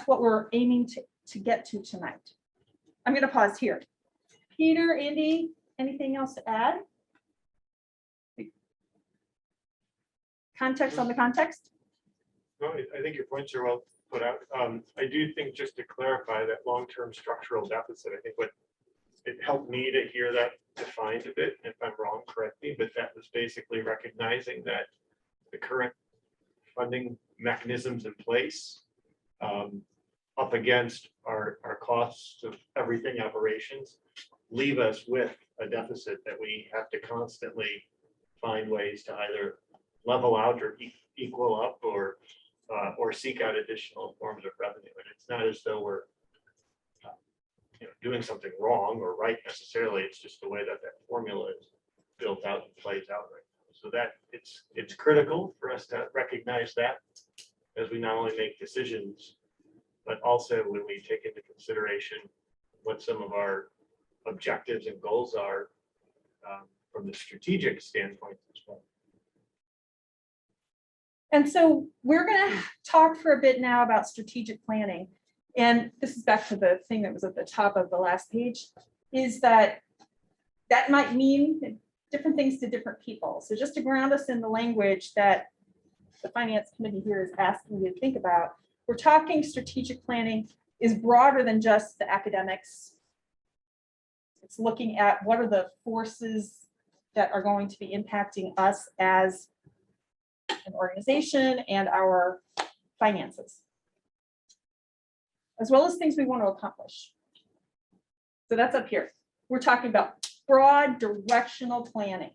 what we're aiming to get to tonight. I'm going to pause here. Peter, Andy, anything else to add? Context on the context? No, I think your points are well put out. I do think, just to clarify, that long-term structural deficit, I think it helped me to hear that defined a bit. If I'm wrong, correct me, but that was basically recognizing that the current funding mechanisms in place up against our costs of everything operations leave us with a deficit that we have to constantly find ways to either level out or equal up or seek out additional forms of revenue. And it's not as though we're doing something wrong or right necessarily. It's just the way that formula is built out and plays out right now. So that it's critical for us to recognize that as we not only make decisions, but also when we take into consideration what some of our objectives and goals are from the strategic standpoint as well. And so we're going to talk for a bit now about strategic planning. And this is back to the thing that was at the top of the last page, is that might mean different things to different people. So just to ground us in the language that the finance committee here is asking you to think about, we're talking strategic planning is broader than just the academics. It's looking at what are the forces that are going to be impacting us as an organization and our finances, as well as things we want to accomplish. So that's up here. We're talking about broad directional planning.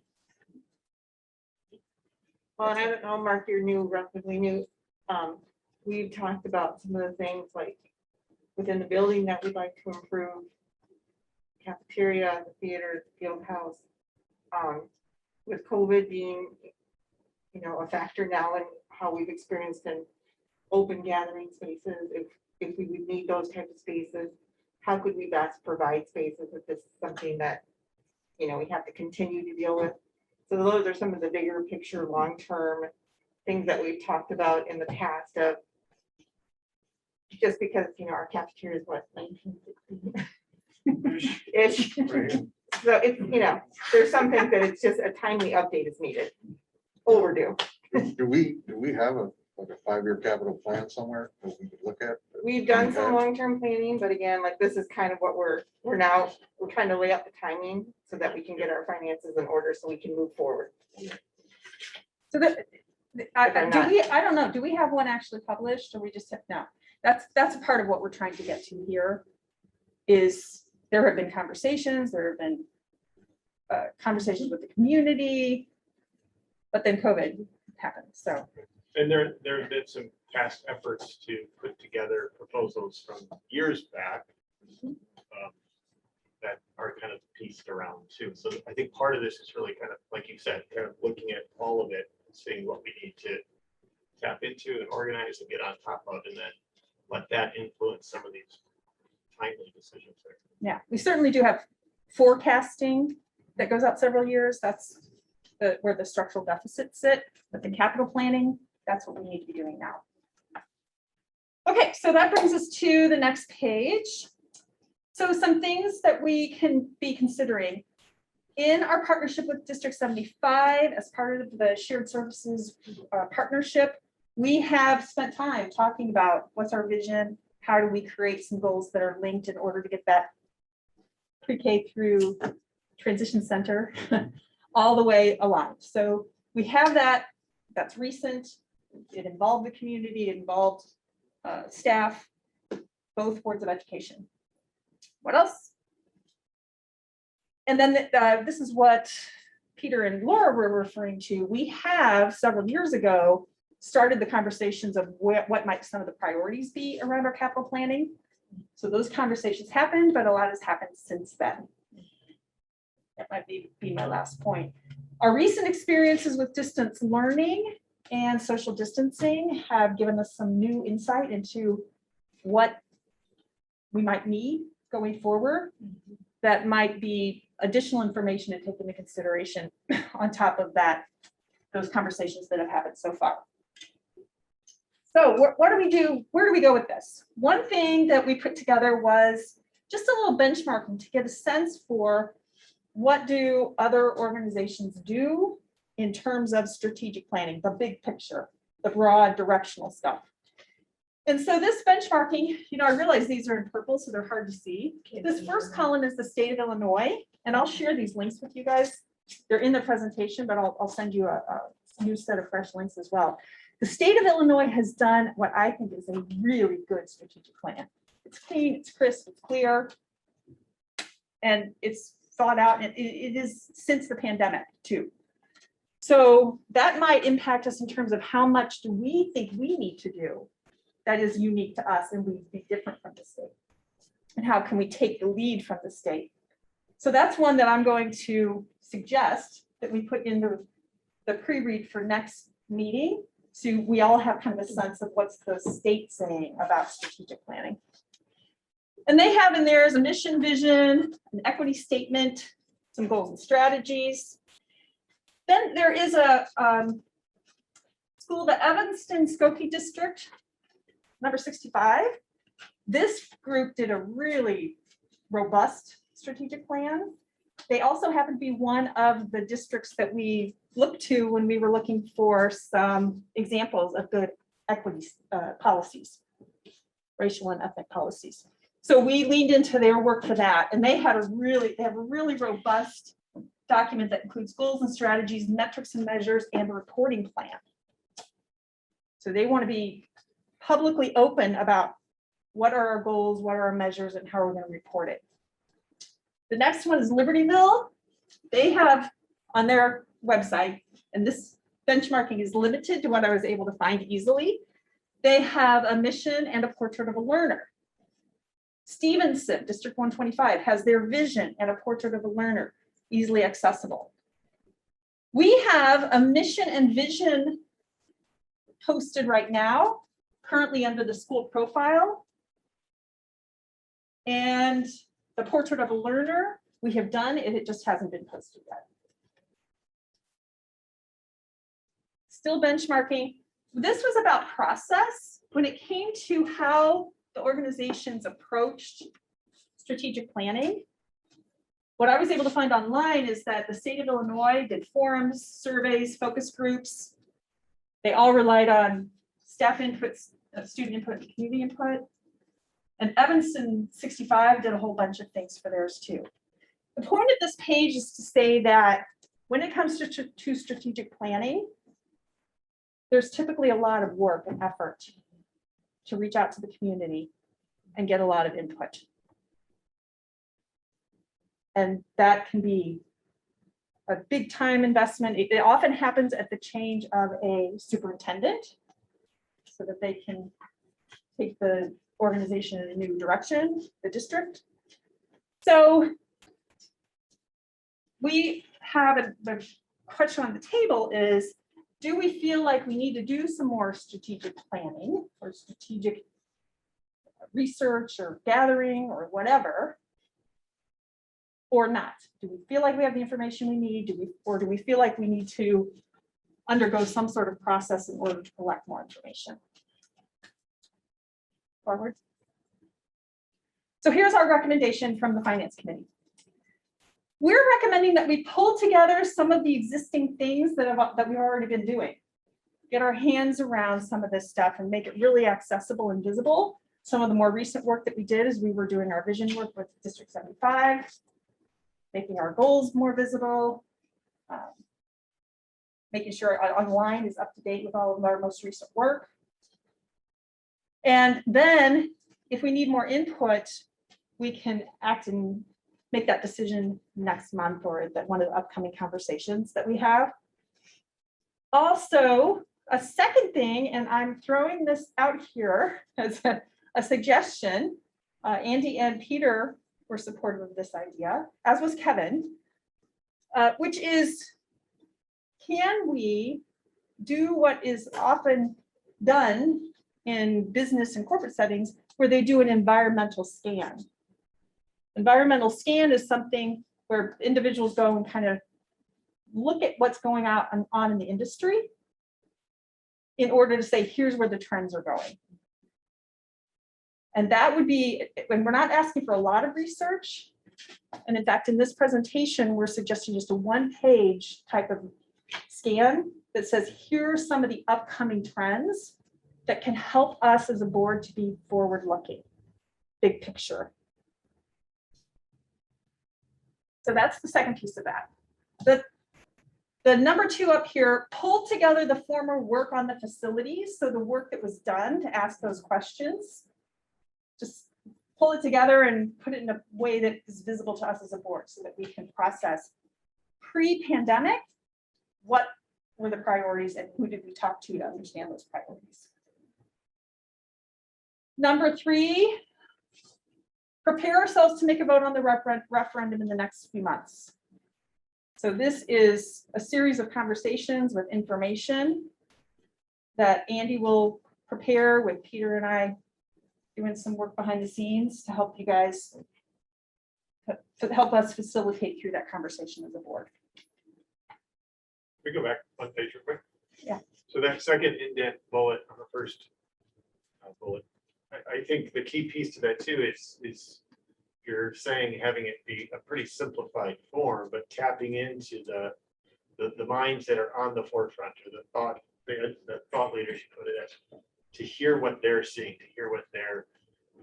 Well, and I don't know, Mark, you're new, relatively new. We've talked about some of the things like within the building that we'd like to improve, cafeteria, the theater, the field house. With COVID being, a factor now in how we've experienced in open gathering spaces, if we would need those types of spaces, how could we best provide spaces if this is something that, we have to continue to deal with? So those are some of the bigger picture, long-term things that we've talked about in the past of just because, our cafeteria is what, 1960-ish. So it's, there's some things that it's just a timely update is needed. Overdue. Do we have a like a 5-year capital plan somewhere that we could look at? We've done some Okay. long-term planning, but again, like this is kind of what we're trying to lay out the timing so that we can get our finances in order so we can move forward. So that, I don't know, do we have one actually published or we just have, no, that's a part of what we're trying to get to here. Is there have been conversations, there have been conversations with the community, but then COVID happened, so. And there have been some past efforts to put together proposals from years back that are kind of pieced around too. So I think part of this is really kind of, like you said, kind of looking at all of it, and seeing what we need to tap into and organize and get on top of, and then let that influence some of these timely decisions there. Yeah, we certainly do have forecasting that goes out several years. That's where the structural deficits sit, but the capital planning, that's what we need to be doing now. Okay, so that brings us to the next page. So some things that we can be considering in our partnership with District 75 as part of the shared services partnership. We have spent time talking about what's our vision, how do we create some goals that are linked in order to get that pre-K through transition center all the way aligned. So we have that, that's recent. It involved the community, it involved staff, both boards of education. What else? And then this is what Peter and Laura were referring to. We have several years ago started the conversations of what might some of the priorities be around our capital planning. So those conversations happened, but a lot has happened since then. That might be my last point. Our recent experiences with distance learning and social distancing have given us some new insight into what we might need going forward. That might be additional information to take into consideration on top of that, those conversations that have happened so far. So what do we do? Where do we go with this? One thing that we put together was just a little benchmarking to get a sense for what do other organizations do in terms of strategic planning, the big picture, the broad directional stuff. And so this benchmarking, I realize these are in purple, so they're hard to see. This first column is the state of Illinois, and I'll share these links with you guys. They're in the presentation, but I'll send you a new set of fresh links as well. The state of Illinois has done what I think is a really good strategic plan. It's clean, it's crisp, it's clear, and it's thought out, and it is since the pandemic too. So that might impact us in terms of how much do we think we need to do that is unique to us and would be different from the state, and how can we take the lead from the state. So that's one that I'm going to suggest that we put in the pre-read for next meeting, so we all have kind of a sense of what's the state saying about strategic planning. And they have in there is a mission, vision, an equity statement, some goals and strategies. Then there is a school, the Evanston Skokie District, number 65. This group did a really robust strategic plan. They also happen to be one of the districts that we looked to when we were looking for some examples of good equity policies, racial and ethnic policies. So we leaned into their work for that, and they have a really robust document that includes goals and strategies, metrics and measures, and a reporting plan. So they want to be publicly open about what are our goals, what are our measures, and how are we going to report it. The next one is Libertyville. They have on their website, and this benchmarking is limited to what I was able to find easily. They have a mission and a portrait of a learner. Stevenson, District 125, has their vision and a portrait of a learner, easily accessible. We have a mission and vision posted right now, currently under the school profile. And the portrait of a learner, we have done it, it just hasn't been posted yet. Still benchmarking. This was about process. When it came to how the organizations approached strategic planning, what I was able to find online is that the state of Illinois did forums, surveys, focus groups. They all relied on staff inputs, student input, and community input. And Evanston 65 did a whole bunch of things for theirs too. The point of this page is to say that when it comes to strategic planning, there's typically a lot of work and effort to reach out to the community and get a lot of input. And that can be a big time investment. It often happens at the change of a superintendent so that they can take the organization in a new direction, the district. So we have the question on the table is, do we feel like we need to do some more strategic planning or strategic research or gathering or whatever? Or not? Do we feel like we have the information we need? Or do we feel like we need to undergo some sort of process in order to collect more information? Forward. So here's our recommendation from the Finance Committee. We're recommending that we pull together some of the existing things that we've already been doing. Get our hands around some of this stuff and make it really accessible and visible. Some of the more recent work that we did is we were doing our vision work with District 75, making our goals more visible, making sure our online is up to date with all of our most recent work. And then if we need more input, we can act and make that decision next month or at one of the upcoming conversations that we have. Also, a second thing, and I'm throwing this out here as a suggestion, Andy and Peter were supportive of this idea, as was Kevin, which is, can we do what is often done in business and corporate settings where they do an environmental scan? Environmental scan is something where individuals go and kind of look at what's going on in the industry in order to say, here's where the trends are going. And that would be, when we're not asking for a lot of research. And in fact, in this presentation, we're suggesting just a one-page type of scan that says, here are some of the upcoming trends that can help us as a board to be forward-looking, big picture. So that's the second piece of that. The number 2 up here, pull together the former work on the facilities. So the work that was done to ask those questions, just pull it together and put it in a way that is visible to us as a board so that we can process pre-pandemic, what were the priorities and who did we talk to understand those priorities. Number 3, prepare ourselves to make a vote on the referendum in the next few months. So this is a series of conversations with information that Andy will prepare with Peter and I doing some work behind the scenes to help you guys, to help us facilitate through that conversation as a board. We go back one page real quick. Yeah. So that second indent bullet on the first bullet, I think the key piece to that too is you're saying having it be a pretty simplified form, but tapping into the minds that are on the forefront or the thought leaders, you put it as, to hear what they're seeing, to hear what they're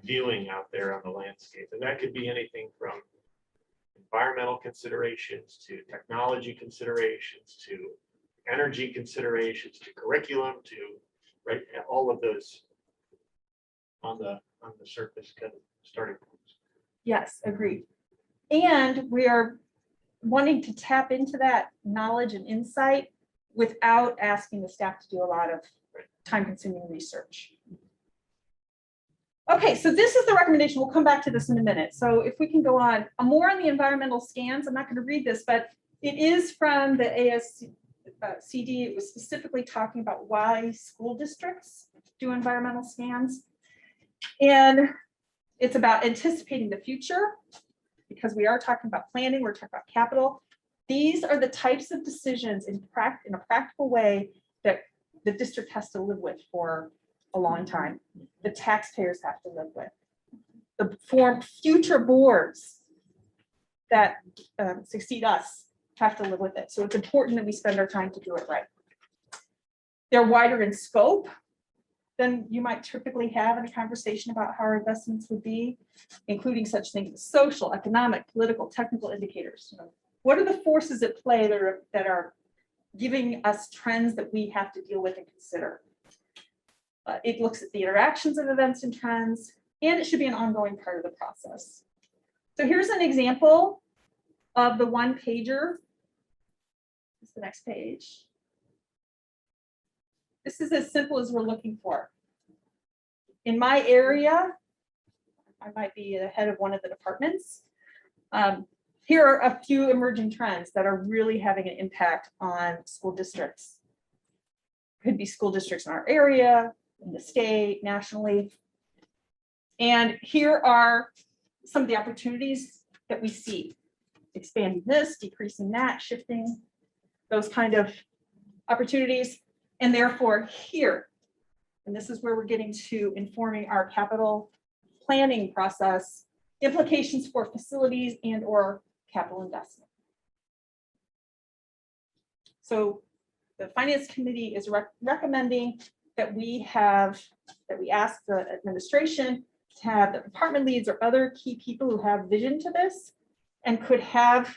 viewing out there on the landscape. And that could be anything from environmental considerations to technology considerations to energy considerations to curriculum to, right, all of those on the surface kind of starting points. Yes, agreed. And we are wanting to tap into that knowledge and insight without asking the staff to do a lot of time-consuming research. Okay, so this is the recommendation. We'll come back to this in a minute. So if we can go on, more on the environmental scans. I'm not going to read this, but it is from the ASCD. It was specifically talking about why school districts do environmental scans. And it's about anticipating the future, because we are talking about planning, we're talking about capital. These are the types of decisions in a practical way that the district has to live with for a long time. The taxpayers have to live with. The future boards that succeed us have to live with it. So it's important that we spend our time to do it right. They're wider in scope. than you might typically have in a conversation about how our investments would be, including such things as social, economic, political, technical indicators. You know, what are the forces at play that are giving us trends that we have to deal with and consider? It looks at the interactions of events and trends, and it should be an ongoing part of the process. So here's an example of the one pager. This is the next page. This is as simple as we're looking for. In my area, I might be the head of one of the departments. Here are a few emerging trends that are really having an impact on school districts. Could be school districts in our area, in the state, nationally. And here are some of the opportunities that we see. Expanding this, decreasing that, shifting, those kind of opportunities. And therefore here, and this is where we're getting to informing our capital planning process, implications for facilities and or capital investment. So the Finance Committee is recommending that we ask the administration to have the department leads or other key people who have vision to this and could have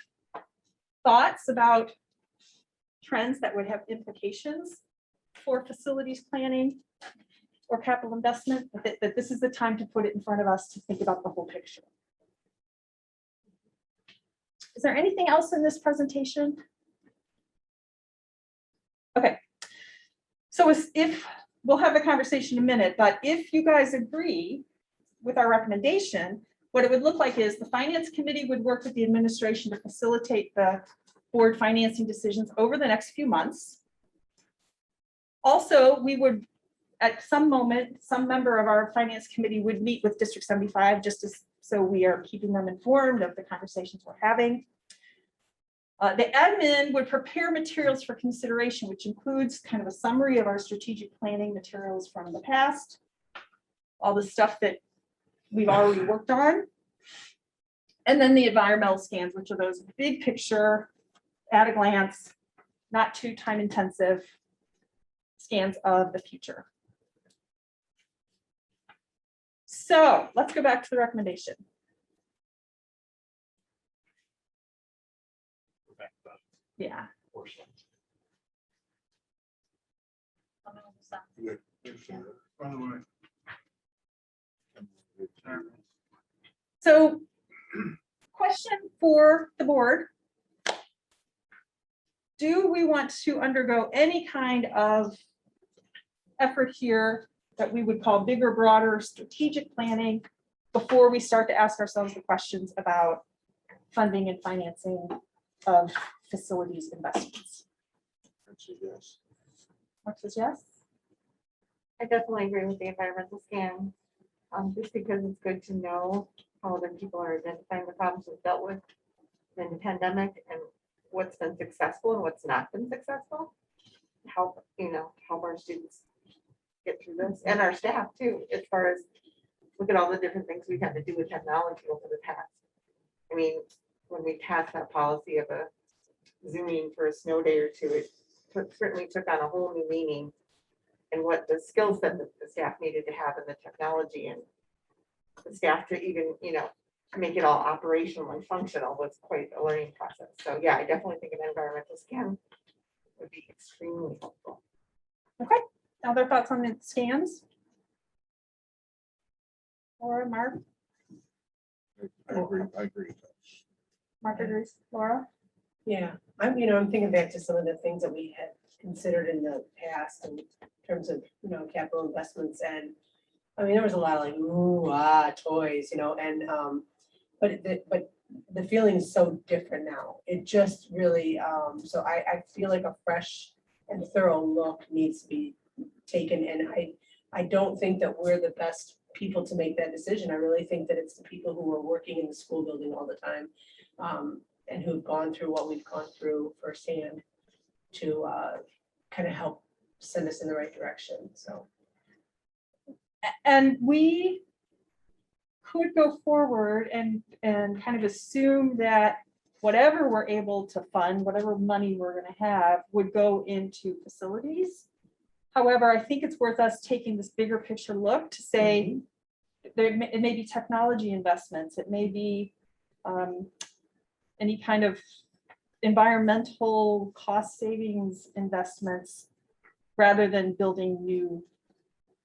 thoughts about trends that would have implications for facilities planning or capital investment, that this is the time to put it in front of us to think about the whole picture. Is there anything else in this presentation? Okay. So if we'll have a conversation in a minute, but if you guys agree with our recommendation, what it would look like is the Finance Committee would work with the administration to facilitate the board financing decisions over the next few months. Also, we would, at some moment, some member of our Finance Committee would meet with District 75 so we are keeping them informed of the conversations we're having. The admin would prepare materials for consideration, which includes kind of a summary of our strategic planning materials from the past, all the stuff that we've already worked on, and then the environmental scans, which are those big picture, at a glance, not too time intensive scans of the future. So let's go back to the recommendation. Yeah. By the way. So question for the board. Do we want to undergo any kind of effort here that we would call bigger, broader strategic planning before we start to ask ourselves the questions about funding and financing of facilities investments? Yes. Mark says yes. I definitely agree with the environmental scan, just because it's good to know how other people are identifying the problems we've dealt with in the pandemic and what's been successful and what's not been successful. Help our students get through this and our staff too, as far as look at all the different things we've had to do with technology over the past. I mean, when we passed that policy of a Zooming for a snow day or two, it certainly took on a whole new meaning and what the skills that the staff needed to have in the technology and the staff to even, make it all operational and functional was quite a learning process. So yeah, I definitely think an environmental scan would be extremely helpful. Okay. Other thoughts on the scans? Laura, Mark? I agree. Mark agrees. Laura? Yeah, I'm thinking back to some of the things that we had considered in the past in terms of, capital investments. And I mean, there was a lot of like, ooh, toys, but the feeling is so different now. It just really, so I feel like a fresh and thorough look needs to be taken. And I don't think that we're the best people to make that decision. I really think that it's the people who are working in the school building all the time, and who've gone through what we've gone through firsthand to kind of help send us in the right direction. So. And we could go forward and kind of assume that whatever we're able to fund, whatever money we're going to have would go into facilities. However, I think it's worth us taking this bigger picture look to say, it may be technology investments, it may be any kind of environmental cost savings investments, rather than building new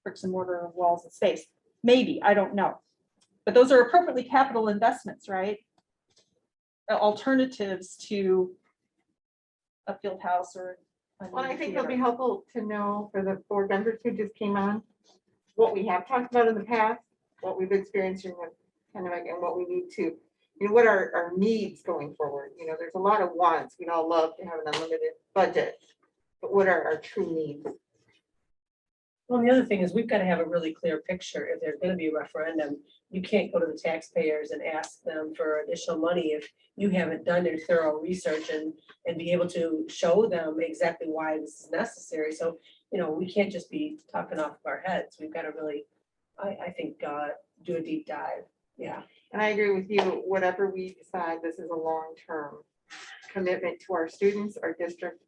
bricks and mortar walls and space. Maybe, I don't know. But those are appropriately capital investments, right? Alternatives to a field house or. a Well, I new think it'll be theater. helpful to know for the board members who just came on, what we have talked about in the past, what we've experienced in the pandemic, and what we need to, what are our needs going forward? There's a lot of wants. We'd all love to have an unlimited budget, but what are our true needs? Well, the other thing is we've got to have a really clear picture. If there's going to be a referendum, you can't go to the taxpayers and ask them for additional money if you haven't done your thorough research and be able to show them exactly why this is necessary. So, we can't just be talking off of our heads. We've got to really, I think, do a deep dive. Yeah. And I agree with you, whatever we decide, this is a long-term commitment to our students, our district,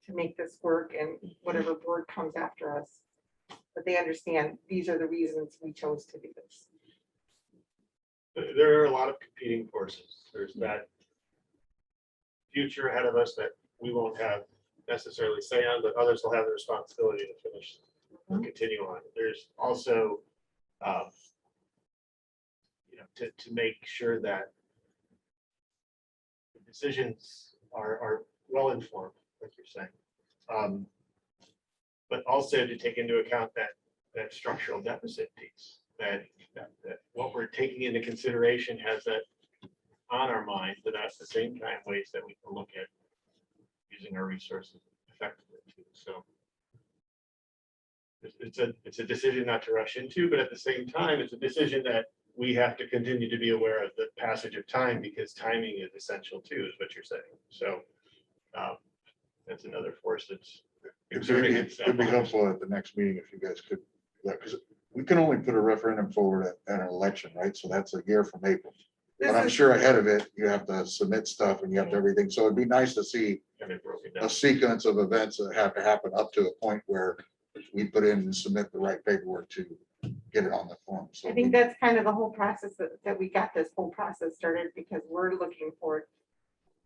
to make this work, and whatever board comes after us. But they understand these are the reasons we chose to do this. There are a lot of competing forces. There's that future ahead of us that we won't have necessarily say on, but others will have the responsibility to finish or continue on. There's also, to make sure that the decisions are well informed, like you're saying. But also to take into account that structural deficit piece, that what we're taking into consideration has that on our mind, but at the same time, ways that we can look at using our resources effectively too. So it's a decision not to rush into, but at the same time, it's a decision that we have to continue to be aware of the passage of time, because timing is essential too, is what you're saying. So that's another force that's exerting itself. It'd be helpful at the next meeting if you guys could, because we can only put a referendum forward at an election, right? So that's a year from April. But I'm sure ahead of it, you have to submit stuff and you have to everything. So it'd be nice to see And it broke it a down. sequence of events that have to happen up to a point where we put in and submit the right paperwork to get it on the form. So I think that's kind of the whole process that we got this whole process started, because we're looking for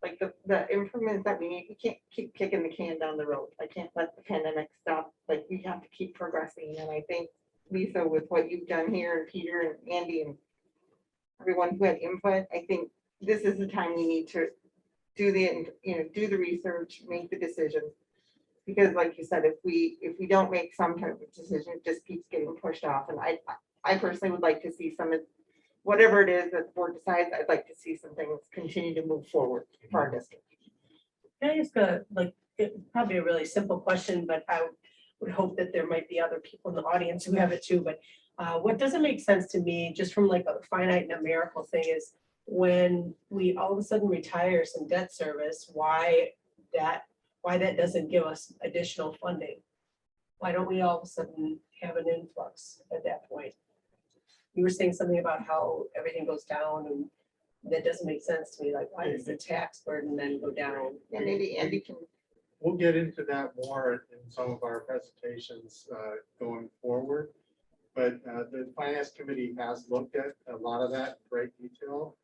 like the improvements that we need. We can't keep kicking the can down the road. I can't let the pandemic stop. Like, we have to keep progressing. And I think, Lisa, with what you've done here, and Peter and Andy and everyone who had input, I think this is the time we need to do the research, make the decision. Because like you said, if we don't make some type of decision, it just keeps getting pushed off. And I personally would like to see some of whatever it is that the board decides. I'd like to see some things continue to move forward for our district. Can I ask probably a really simple question, but I would hope that there might be other people in the audience who have it too. But what doesn't make sense to me, just from like a finite numerical thing, is when we all of a sudden retire some debt service, why that doesn't give us additional funding? Why don't we all of a sudden have an influx at that point? You were saying something about how everything goes down, and that doesn't make sense to me. Like, why does the tax burden then go down? And maybe Andy can. We'll get into that more in some of our presentations going forward. But the finance committee has looked at a lot of that in great detail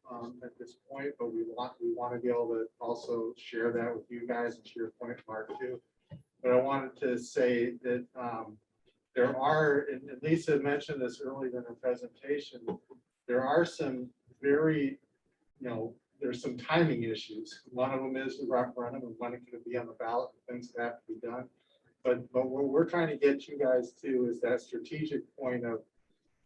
at this point, but we want to be able to also share that with you guys, and to your point, Mark, too. But I wanted to say that there are, and Lisa mentioned this earlier in her presentation, there are some very, there's some timing issues. One of them is the referendum and when it could be on the ballot, and things that have to be done. But what we're trying to get you guys to is that strategic point of,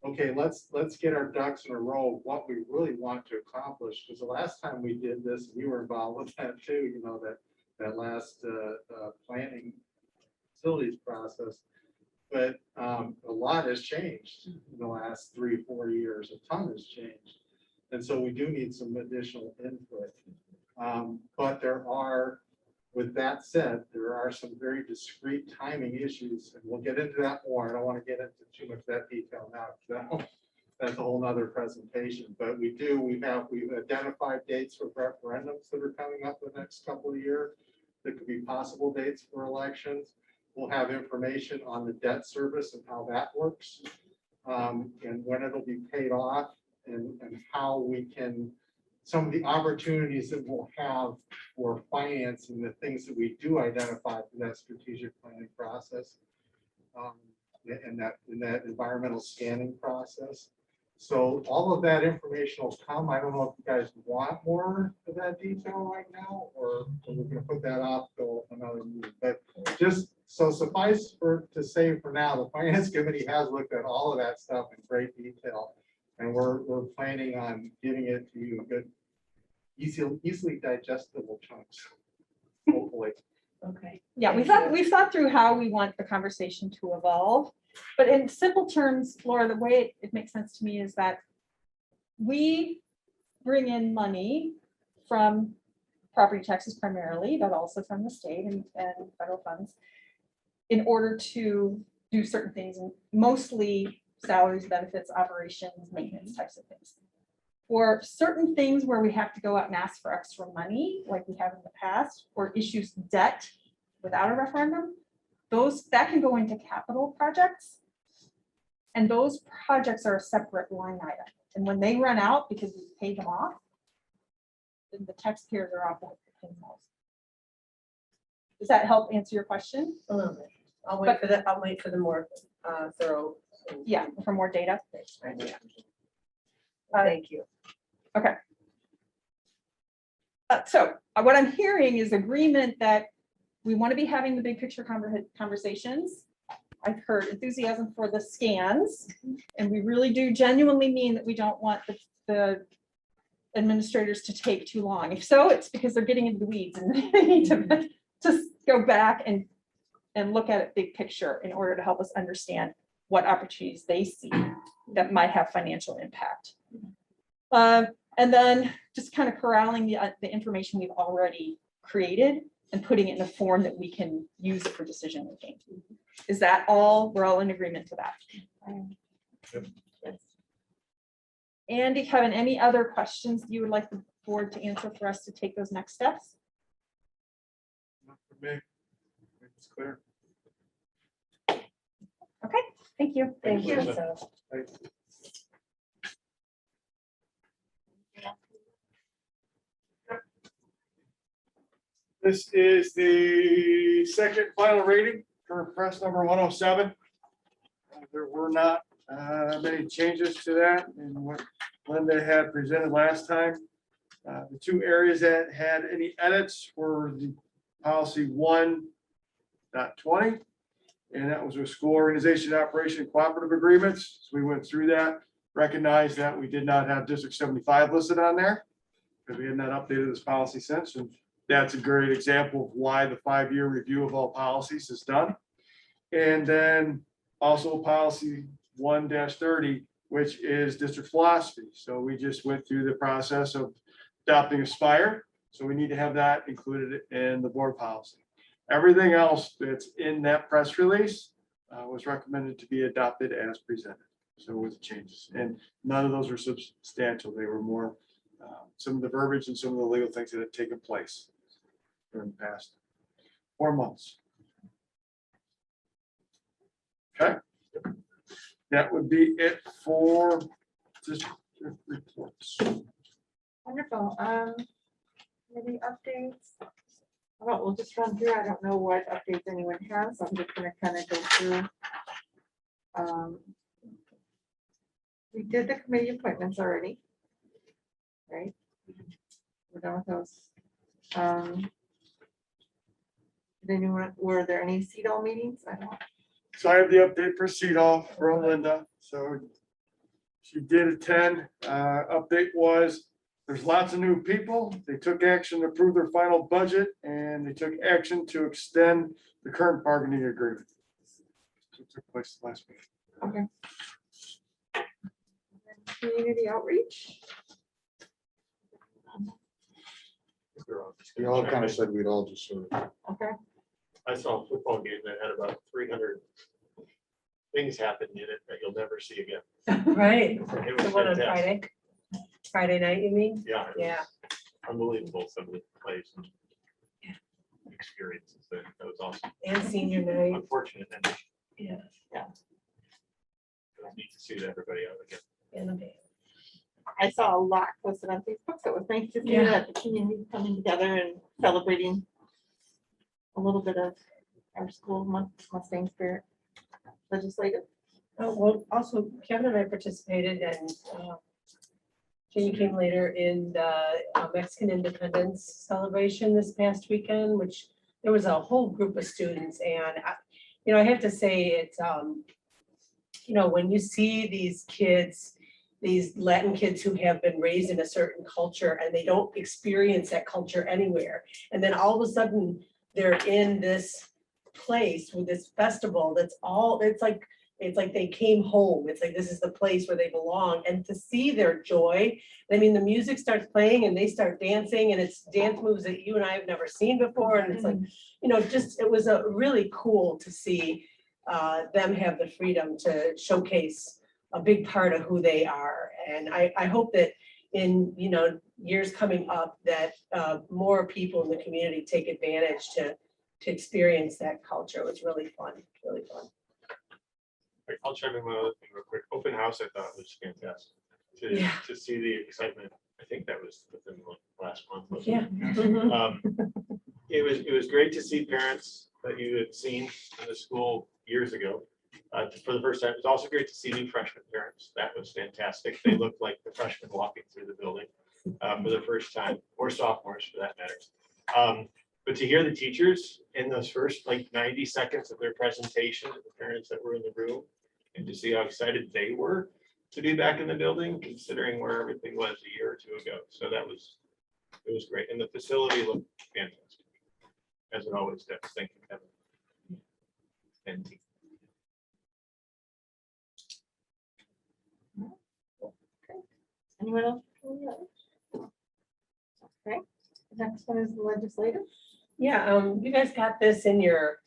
okay, let's get our ducks in a row of what we really want to accomplish. Because the last time we did this, we were involved with that too, that last planning facilities process. But a lot has changed in the last 3-4 years. A ton has changed. And so we do need some additional input. But with that said, there are some very discrete timing issues, and we'll get into that more. I don't want to get into too much of that detail now. That's a whole nother presentation. But we've identified dates for referendums that are coming up in the next couple of years that could be possible dates for elections. we'll have information on the debt service and how that works. And when it'll be paid off and how we can, some of the opportunities that we'll have for financing the things that we do identify through that strategic planning process. In that environmental scanning process. So all of that information will come. I don't know if you guys want more of that detail right now, or we're gonna put that off till another meeting. But just so suffice to say for now, the finance committee has looked at all of that stuff in great detail. And we're planning on giving it to you in good, easily digestible chunks, hopefully. Okay. Yeah, we've thought through how we want the conversation to evolve. But in simple terms, Laura, the way it makes sense to me is that we bring in money from property taxes primarily, but also from the state and federal funds in order to do certain things, and mostly salaries, benefits, operations, maintenance types of things. For certain things where we have to go out and ask for extra money, like we have in the past, or issues debt without a referendum, that can go into capital projects. And those projects are a separate line item. And when they run out because we paid them off, then the taxpayers are off the hook for paying those. Does that help answer your question? A little bit. I'll wait for the more thorough. Yeah, for more data. Thank you. Okay. So what I'm hearing is agreement that we want to be having the big picture conversations. I've heard enthusiasm for the scans, and we really do genuinely mean that we don't want the administrators to take too long. If so, it's because they're getting into the weeds and they need to just go back and look at it big picture in order to help us understand what opportunities they see that might have financial impact. And then just kind of corralling the information we've already created and putting it in a form that we can use it for decision making. Is that all? We're all in agreement to that. Yep. Andy, Kevin, any other questions you would like the board to answer for us to take those next steps? Not for me. It's clear. Okay, thank you. Thank you. Lisa. Thanks. This is the second final reading for press number 107. There were not many changes to that and what Linda had presented last time. The two areas that had any edits were the policy 1.20, and that was with school organization operation cooperative agreements. So we went through that, recognized that we did not have District 75 listed on there because we had not updated this policy since. And that's a great example of why the 5-year review of all policies is done. And then also policy 1-30, which is district philosophy. So we just went through the process of adopting Aspire. So we need to have that included in the board policy. Everything else that's in that press release was recommended to be adopted as presented. So with changes, and none of those were substantial. They were more some of the verbiage and some of the legal things that had taken place during the past 4 months. Okay. That would be it for just reports. Wonderful. Any updates? Well, we'll just run through. I don't know what updates anyone has. So I'm just gonna kind of go through. We did the committee appointments already. Right? We're done with those. Did anyone, were there any CEDAW meetings? I don't. So I have the update for CEDAW from Linda. So she did attend. Update was there's lots of new people. They took action to approve their final budget and they took action to extend the current bargaining agreement. So it took place last week. Okay. Community outreach. We all kind of said we'd all just sort of. Okay. I saw a football game that had about 300 things happen in it that you'll never see again. Right. It The was one on fantastic. Friday night, you mean? Yeah. It was Yeah. Unbelievable, some of the plays. experiences. That was awesome. And senior night, Unfortunate. And yeah, it was neat to see everybody out again. and the band. I saw a lot posted on Facebook, so it was nice to see Yeah. that the community coming together and celebrating a little bit of our school Mustang spirit. Legislative. Oh, well, also Kevin and I participated and Jenny came later in the Mexican Independence celebration this past weekend, which there was a whole group of students and I have to say it's, when you see these kids, these Latin kids who have been raised in a certain culture and they don't experience that culture anywhere. And then all of a sudden, they're in this place with this festival that's all, it's like they came home. It's like, this is the place where they belong. And to see their joy, I mean, the music starts playing and they start dancing and it's dance moves that you and I have never seen before. And it's like, it was a really cool to see them have the freedom to showcase a big part of who they are. And I hope that in, years coming up that more people in the community take advantage to experience that culture. It was really fun, really fun. I'll chime in one other thing real quick. Open house, I thought was fantastic. Yeah. To see the excitement. I think that was within the last month. wasn't it? Yeah. Mhm. It was great to see parents that you had seen in the school years ago for the first time. It was also great to see new freshman parents. That was fantastic. They looked like the freshmen walking through the building for the first time, or sophomores for that matter. But to hear the teachers in those first 90 seconds of their presentation, the parents that were in the room, and to see how excited they were to be back in the building, considering where everything was a year or two ago. So it was great. And the facility looked fantastic, as it always does. Thank you, Kevin. And team. Anyone else? Okay, the next one is the legislative. Yeah, you guys got this in your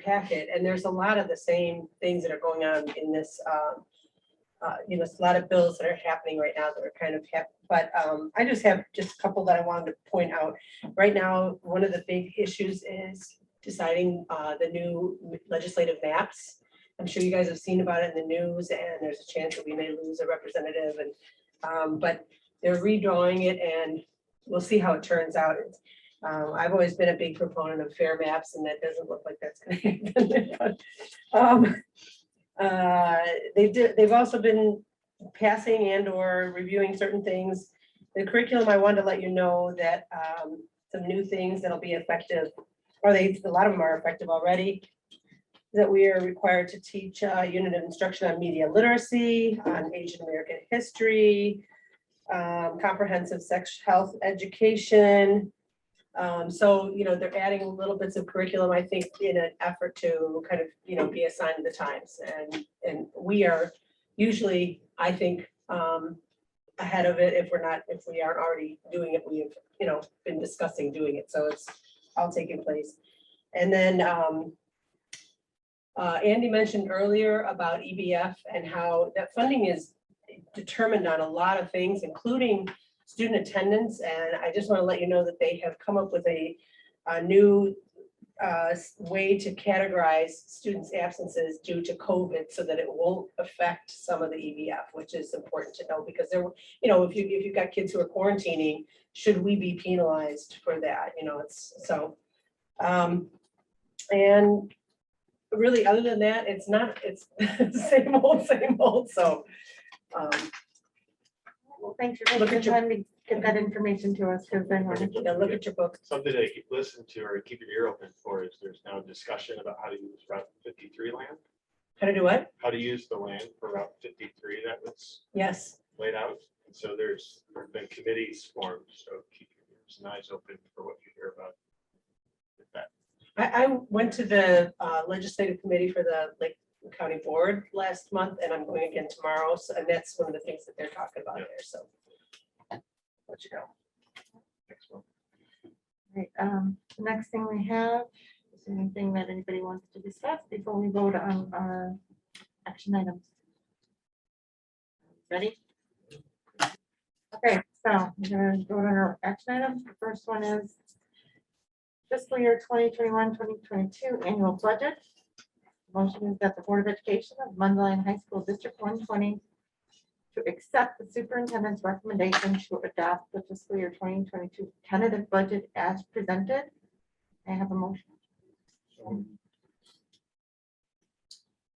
packet, and there's a lot of the same things that are going on in this. There's a lot of bills that are happening right now that are kind of but I just have a couple that I wanted to point out. Right now, one of the big issues is deciding the new legislative maps. I'm sure you guys have seen about it in the news, and there's a chance that we may lose a representative, and but they're redrawing it, and we'll see how it turns out. I've always been a big proponent of fair maps, and that doesn't look like that's going to happen. They've also been passing and or reviewing certain things. The curriculum, I wanted to let you know that some new things that'll be effective, or a lot of them are effective already, that we are required to teach a unit of instruction on media literacy, on Asian American history, comprehensive sex health education. So, they're adding little bits of curriculum, I think, in an effort to kind of, be a sign of the times. And we are usually, I think, ahead of it. If we aren't already doing it, we have, been discussing doing it. So it's all taking place. And then Andy mentioned earlier about EBF and how that funding is determined on a lot of things, including student attendance. And I just want to let you know that they have come up with a new way to categorize students' absences due to COVID so that it won't affect some of the EBF, which is important to know because there, if you've got kids who are quarantining, should we be penalized for that? It's so. And really, other than that, it's same old. So. Well, thanks for taking the time to get that information to us, because then we're Look at your book. Something to listen to or keep your ear open for is there's now discussion about how to use Route 53 land. How to do what? How to use the land for Route 53 that was Yes. laid out. And so there's been committees formed, so keep your ears and eyes open for what you hear about with that. I went to the legislative committee for the Lake County Board last month, and I'm going again tomorrow. So, and that's one of the things that they're talking about there. So, let you know. Next one. Right, the next thing we have, is there anything that anybody wants to discuss before we vote on our action items? Ready? Okay, so we're gonna go to our action items. The first one is fiscal year 2021-2022 annual budget. Motion is that the Board of Education of Mundelein High School District 120 to accept the superintendent's recommendation to adopt the fiscal year 2022 tentative budget as presented. I have a motion.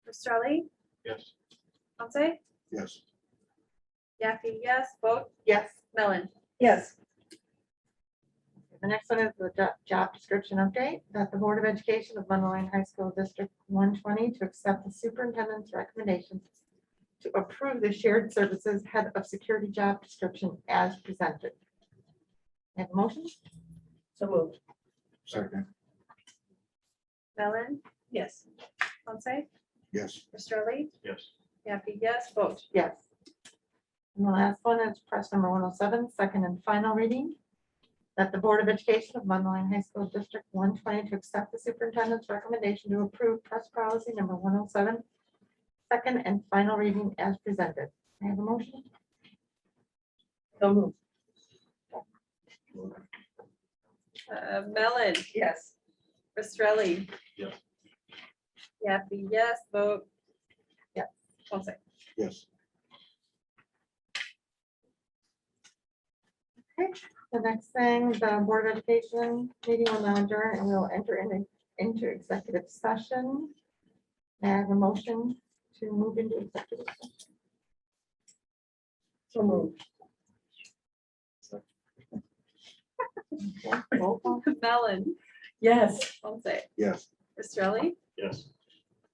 Australia, Yes. Ponce, Yes. Yaffe, yes, vote Yes. Mellon. Yes. The next one is the job description update, that the Board of Education of Mundelein High School District 120 to accept the superintendent's recommendation to approve the shared services head of security job description as presented. Have a motion? So moved. Second. Mellon, Yes. Ponce, Yes. Australia, Yes. Yaffe, yes, vote. Yes. And the last one is press number 107, second and final reading. That the Board of Education of Mundelein High School District 120 to accept the superintendent's recommendation to approve press policy number 107, second and final reading as presented. I have a motion. So moved. Mellon, Yes. Australia. Yes. Yaffe, yes, vote. Yes. Ponce. Yes. The next thing, the Board of Education meeting will now adjourn and we'll enter into executive session. I have a motion to move into executive session. So moved. Okay, roll call. Mellon, Yes. Ponce, Yes. Australia, Yes.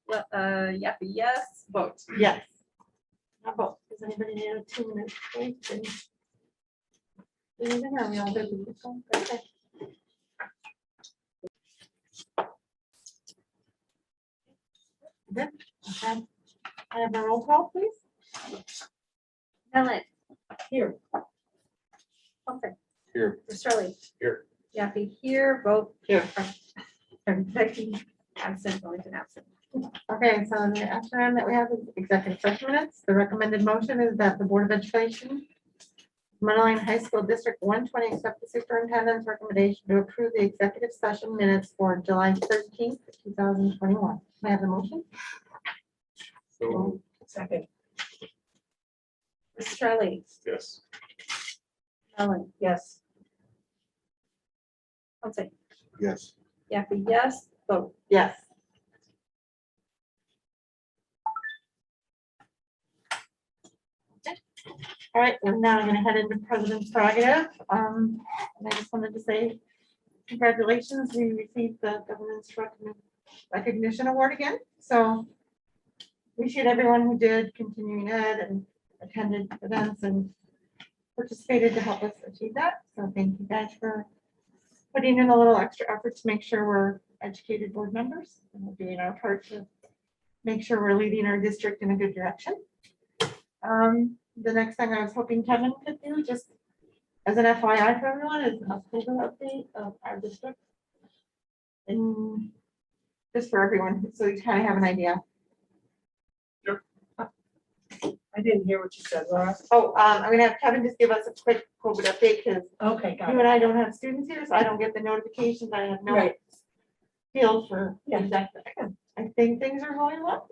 Yaffe, yes, vote. Yes. How about, does anybody need a 2-minute break? Anything, or are we all good with this one? Okay. Good. Okay. I have a roll call, please. Mellon. Here. Ponce. Here. Australia. Here. Yaffe here, vote. Here. Becky absent, Wellington absent. Okay, so the action item that we have is executive session minutes. The recommended motion is that the Board of Education, Mundelein High School District 120, accept the superintendent's recommendation to approve the executive session minutes for July 13th, 2021. May I have a motion? So, Second. Australia, yes. Mellon, Yes. Ponce, Yes. Yaffe, yes, vote. Yes. All right, we're now going to head into President's prerogative. And I just wanted to say congratulations, we received the government's recognition award again. So appreciate everyone who did continuing ed and attended events and participated to help us achieve that. So thank you guys for putting in a little extra effort to make sure we're educated board members and we're doing our part to make sure we're leading our district in a good direction. The next thing I was hoping Kevin could do, just as an FYI for everyone, is an October update of our district. And just for everyone, so you kind of have an idea. I didn't hear what you said, Laura. Oh, I'm gonna have Kevin just give us a quick COVID update, because Okay, got you it. and I don't have students here, so I don't get the notifications. I have no Right. feel for Yeah. exactly. I think things are going well.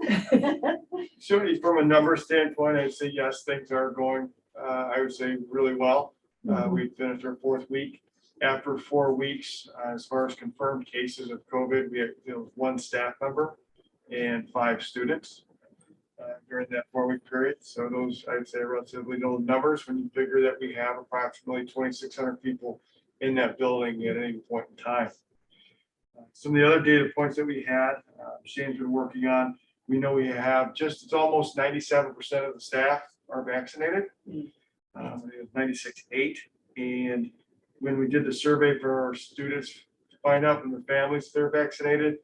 So from a number standpoint, I'd say yes, things are going, I would say really well. We finished our 4th week. After 4 weeks, as far as confirmed cases of COVID, we had 1 staff member and 5 students during that 4-week period. So those, I'd say, are relatively low numbers when you figure that we have approximately 2,600 people in that building at any point in time. Some of the other data points that we had, Shane's been working on, we know we have it's almost 97% of the staff are vaccinated. 96.8. And when we did the survey for our students to find out from the families if they're vaccinated,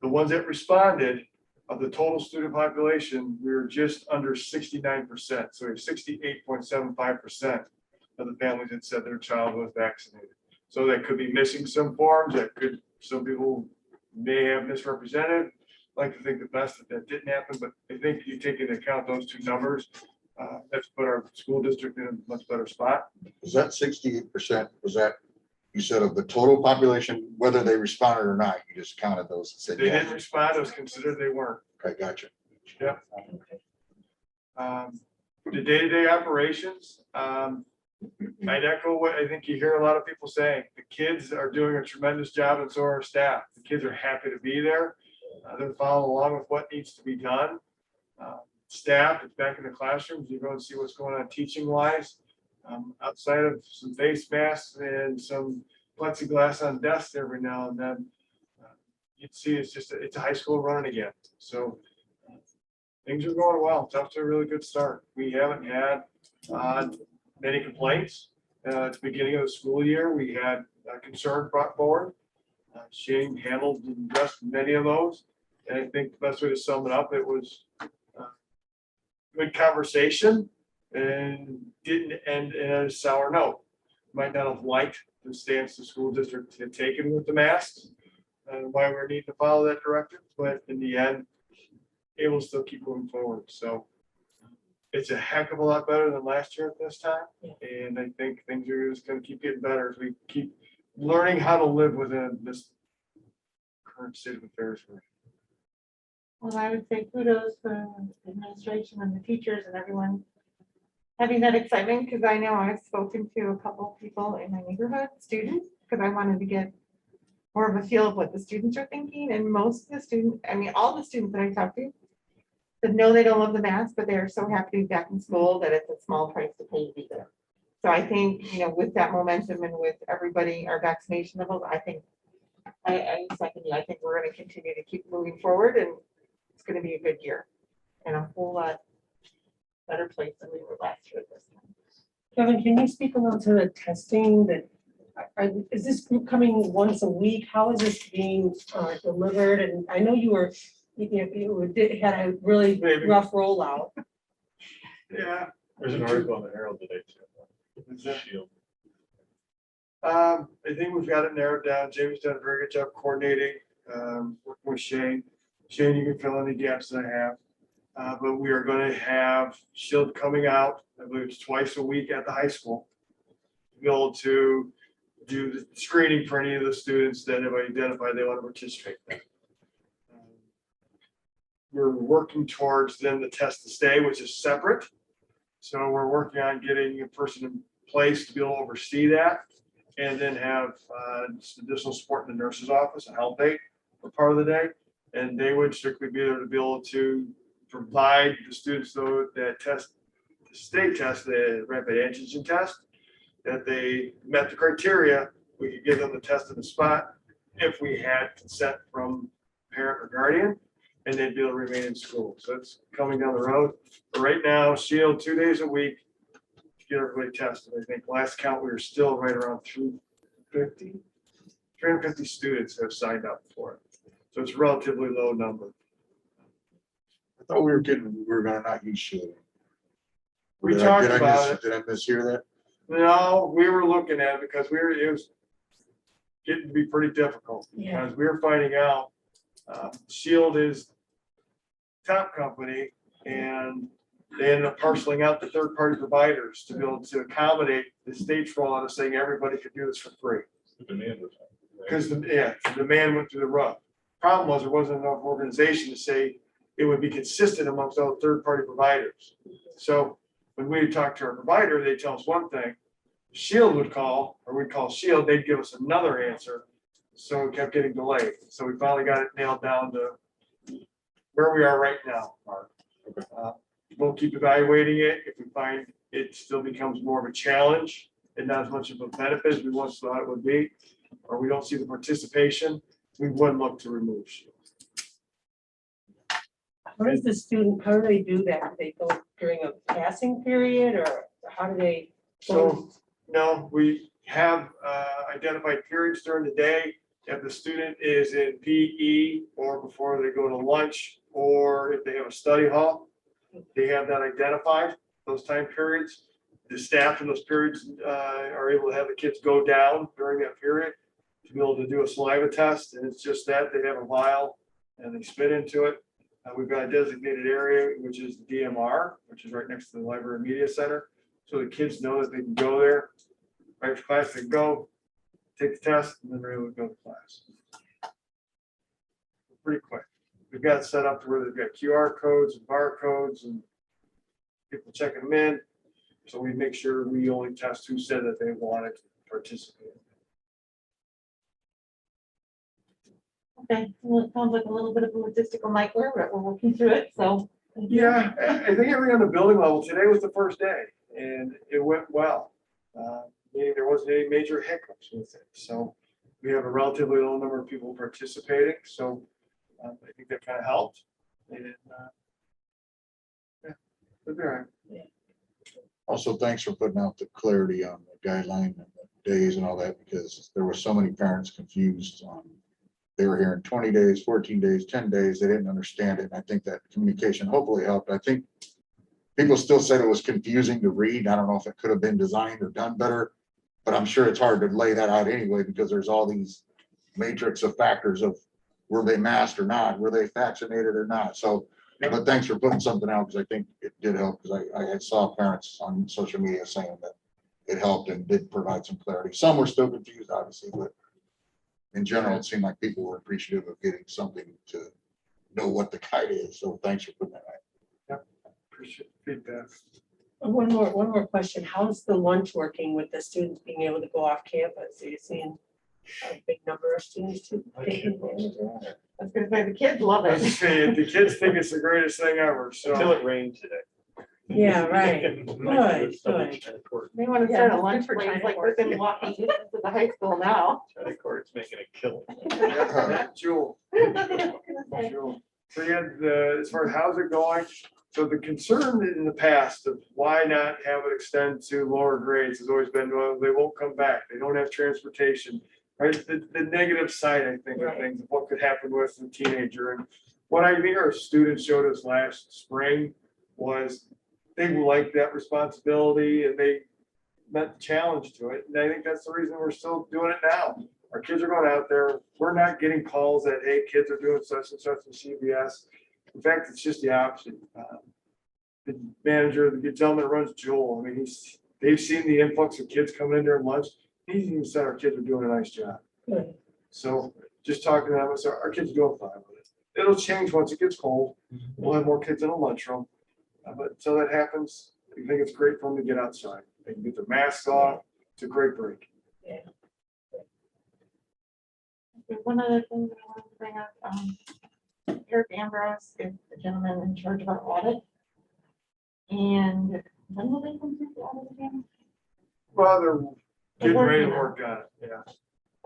the ones that responded of the total student population, we were just under 69%. So we have 68.75% of the families that said their child was vaccinated. So that could be missing some forms, some people may have misrepresented. Like to think the best that didn't happen, but I think if you take into account those 2 numbers, that's put our school district in a much better spot. Was that 68%? Was that You said of the total population, whether they responded or not, you just counted those and said, They didn't yeah, respond, it was considered they weren't. okay, gotcha. The day-to-day operations, I'd echo what I think you hear a lot of people saying. The kids are doing a tremendous job and so are our staff. The kids are happy to be there. They're following along with what needs to be done. Staff is back in the classrooms. You go and see what's going on teaching wise. Outside of some face masks and some plexiglass on desks every now and then. You'd see it's a high school running again. So things are going well. It's off to a really good start. We haven't had many complaints. At the beginning of the school year, we had a concern brought forward. Shane handled and addressed many of those. And I think the best way to sum it up, it was good conversation and didn't end in a sour note. Might not have liked the stance the school district had taken with the masks and why we're needing to follow that directive, but in the end, it will still keep moving forward. So it's a heck of a lot better than last year at this time. And I think things are just gonna keep getting better as we keep learning how to live within this current state of affairs. Well, I would say kudos to the administration and the teachers and everyone having that excitement, because I know I've spoken to a couple of people in my neighborhood, students, because I wanted to get more of a feel of what the students are thinking, and most of the students, I mean, all the students that I talked to, that know they don't love the mask, but they are so happy to be back in school that it's a small price to pay to be there. So I think, you know, with that momentum and with everybody, our vaccination levels, I think, I second you. I think we're gonna continue to keep moving forward, and it's gonna be a good year and a whole lot better place than we were last year at this time. Kevin, can you speak a little to the testing that, is this group coming once a week? How is this being delivered? And I know you were, had a really Maybe. rough rollout. Yeah. There's an article on the Herald today Is that- too. Shield. I think we've got it narrowed down. Jamie's done a very good job coordinating, working with Shane. Shane, you can fill any gaps that I have. But we are gonna have Shield coming out, I believe it's twice a week at the high school. To be able to do the screening for any of the students that have identified they want to participate in. We're working towards then the test to stay, which is separate. So we're working on getting a person in place to be able to oversee that. And then have some additional support in the nurse's office, a health aide for part of the day. And they would strictly be there to be able to provide the students though that test, the state test, the rapid antigen test, that they met the criteria, we could give them the test in the spot if we had consent from parent or guardian, and they'd be able to remain in school. So it's coming down the road. But right now, Shield 2 days a week, to get everybody tested. I think last count, we were still right around 350 students have signed up for it. So it's a relatively low number. I thought we were gonna not use Shield. We Did I- talked did I about miss- Did I mishear that? No, we were looking at it because it was getting to be pretty difficult. Yeah. Because we were finding out, Shield is top company and they ended up parceling out to third-party providers to be able to accommodate the state's rollout of saying everybody could do this for free. The demand was high, right? Because the demand went through the roof. Problem was, there wasn't enough organization to say it would be consistent amongst all the third-party providers. So when we talked to our provider, they tell us one thing. Shield would call, or we'd call Shield, they'd give us another answer. So it kept getting delayed. So we finally got it nailed down to where we are right now, Mark. We'll keep evaluating it. If we find it still becomes more of a challenge and not as much of a benefit as we once thought it would be, or we don't see the participation, we would look to remove Shield. How does the student, how do they do that? Do they go during a passing period, or how do they? So, no, we have identified periods during the day. If the student is in PE or before they go to lunch, or if they have a study hall, they have that identified, those time periods. The staff in those periods are able to have the kids go down during that period to be able to do a saliva test. And it's just that they have a vial and they spit into it. We've got a designated area, which is the DMR, which is right next to the Library and Media Center. So the kids know that they can go there, right after class, they go, take the test, and then they're able to go to class. Pretty quick. We've got it set up to where they've got QR codes and barcodes and people checking them in. So we make sure we only test who said that they wanted to participate. Okay, well, it sounds like a little bit of a logistical nightmare, but we're working through it, so. Yeah, I think everything on the building level, today was the first day and it went well. Meaning there wasn't any major hiccups with it. So we have a relatively low number of people participating, so I think that kind of helped. And yeah, it'll be all right. Also, thanks for putting out the clarity on the guideline and the days and all that, because there were so many parents confused on. They were hearing 20 days, 14 days, 10 days. They didn't understand it. And I think that communication hopefully helped. I think people still said it was confusing to read. I don't know if it could have been designed or done better, but I'm sure it's hard to lay that out anyway, because there's all these matrix of factors of were they masked or not? Were they vaccinated or not? So, but thanks for putting something out, because I think it did help, because I saw parents on social media saying that it helped and did provide some clarity. Some were still confused, obviously, but in general, it seemed like people were appreciative of getting something to know what the guide is. So thanks for putting that out. Appreciate feedback. One more question. How's the lunch working with the students being able to go off campus? Are you seeing a big number of students to take advantage of that? I was gonna say, the kids love I was it. just saying, the kids think it's the greatest thing ever, so. Until it rained today. Yeah, right. Good, good. They want to Yeah, start a that's lunch good for place China like horse. within walking distance of the high school now. China Court's making a killing. Jewel. Jewel. So yeah, as far as how's it going, so the concern in the past of why not have it extend to lower grades has always been, well, they won't come back, they don't have transportation. Right, the negative side, I think, of Right. things, of what could happen with a teenager. And what I think our students showed us last spring was they liked that responsibility and they met the challenge to it. And I think that's the reason we're still doing it now. Our kids are going out there. We're not getting calls that, hey, kids are doing such and such in CBS. In fact, it's just the opposite. The manager, the gentleman that runs Jewel, I mean, they've seen the influx of kids coming in during lunch. He's even said our kids are doing a nice job. Good. So just talking to them, I said, our kids are doing fine with it. It'll change once it gets cold. We'll have more kids in the lunchroom. But until that happens, I think it's great for them to get outside. They can get their masks off. It's a great break. One other thing that I wanted to bring up, Eric Ambrose is the gentleman in charge of our audit. And when will they complete the audit again? Well, they're getting ready to work on it. Yeah.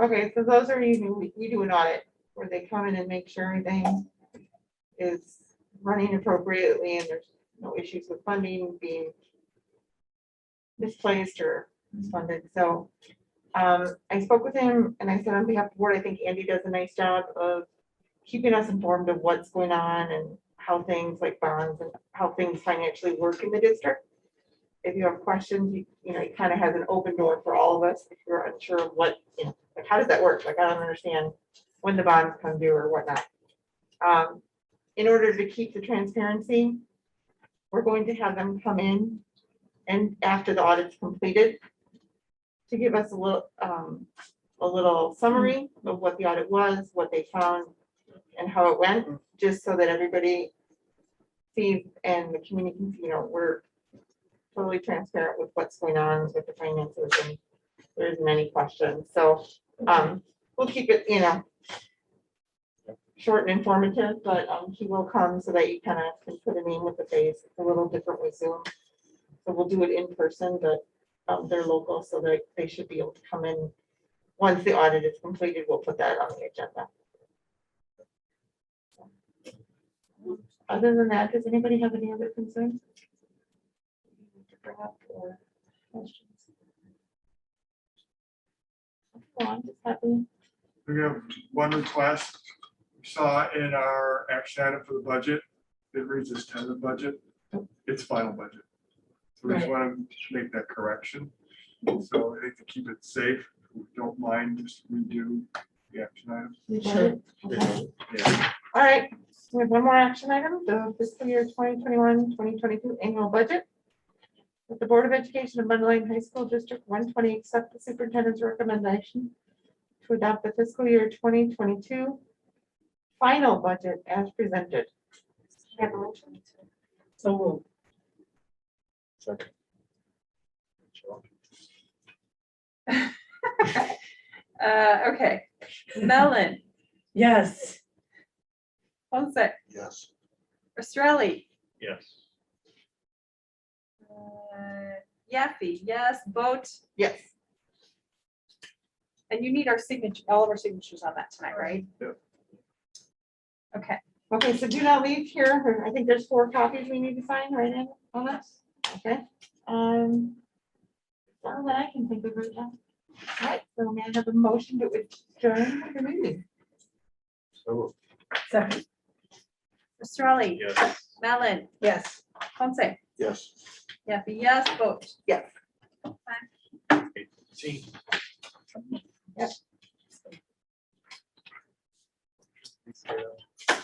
Okay, so those are usually, we do an audit where they come in and make sure everything is running appropriately and there's no issues with funding being misplaced or misfunded. So I spoke with him and I said on behalf of the board, I think Andy does a nice job of keeping us informed of what's going on and how things like bonds and how things financially work in the district. If you have questions, you know, he kind of has an open door for all of us. If you're unsure of what, you know, like, how does that work? Like, I don't understand when the bonds come due or whatnot. In order to keep the transparency, we're going to have them come in and after the audit's completed to give us a little summary of what the audit was, what they found and how it went, just so that everybody sees and the community can, you know, we're totally transparent with what's going on with the finances and there isn't any questions. So we'll keep it, you know, short and informative, but he will come so that you kind of can put a name with the face. It's a little different with Zoom. So we'll do it in person, but they're local, so they should be able to come in. Once the audit is completed, we'll put that on the agenda. Other than that, does anybody have any other concerns? To bring up or questions? Well, I'm just happy. We have one request we saw in our action item for the budget. It reads as tentative budget. It's final budget. So we just want to make that correction. So I think to keep it safe, we don't mind just redo the action item. Sure. Yeah. All right, we have one more action item, the fiscal year 2021-2022 annual budget. With the Board of Education of Mundelein High School District 120 accept the superintendent's recommendation to adopt the fiscal year 2022 final budget as presented. Have a motion? So moved. Second. Okay, Mellon, Yes. Ponce, Yes. Australia, Yes. Yaffe, yes, Boat, Yes. and you need our signature, all of our signatures on that tonight, right? Yep. Okay, Okay, so do not leave here. I think there's 4 copies we need to sign right in on this. Okay. All that I can think of right now. All right, so may I have a motion to adjourn the meeting? So, Second. Australia, yes. Mellon, Yes. Ponce, Yes. Yaffe, yes, Boat. Yes. 18. Yep. Yep.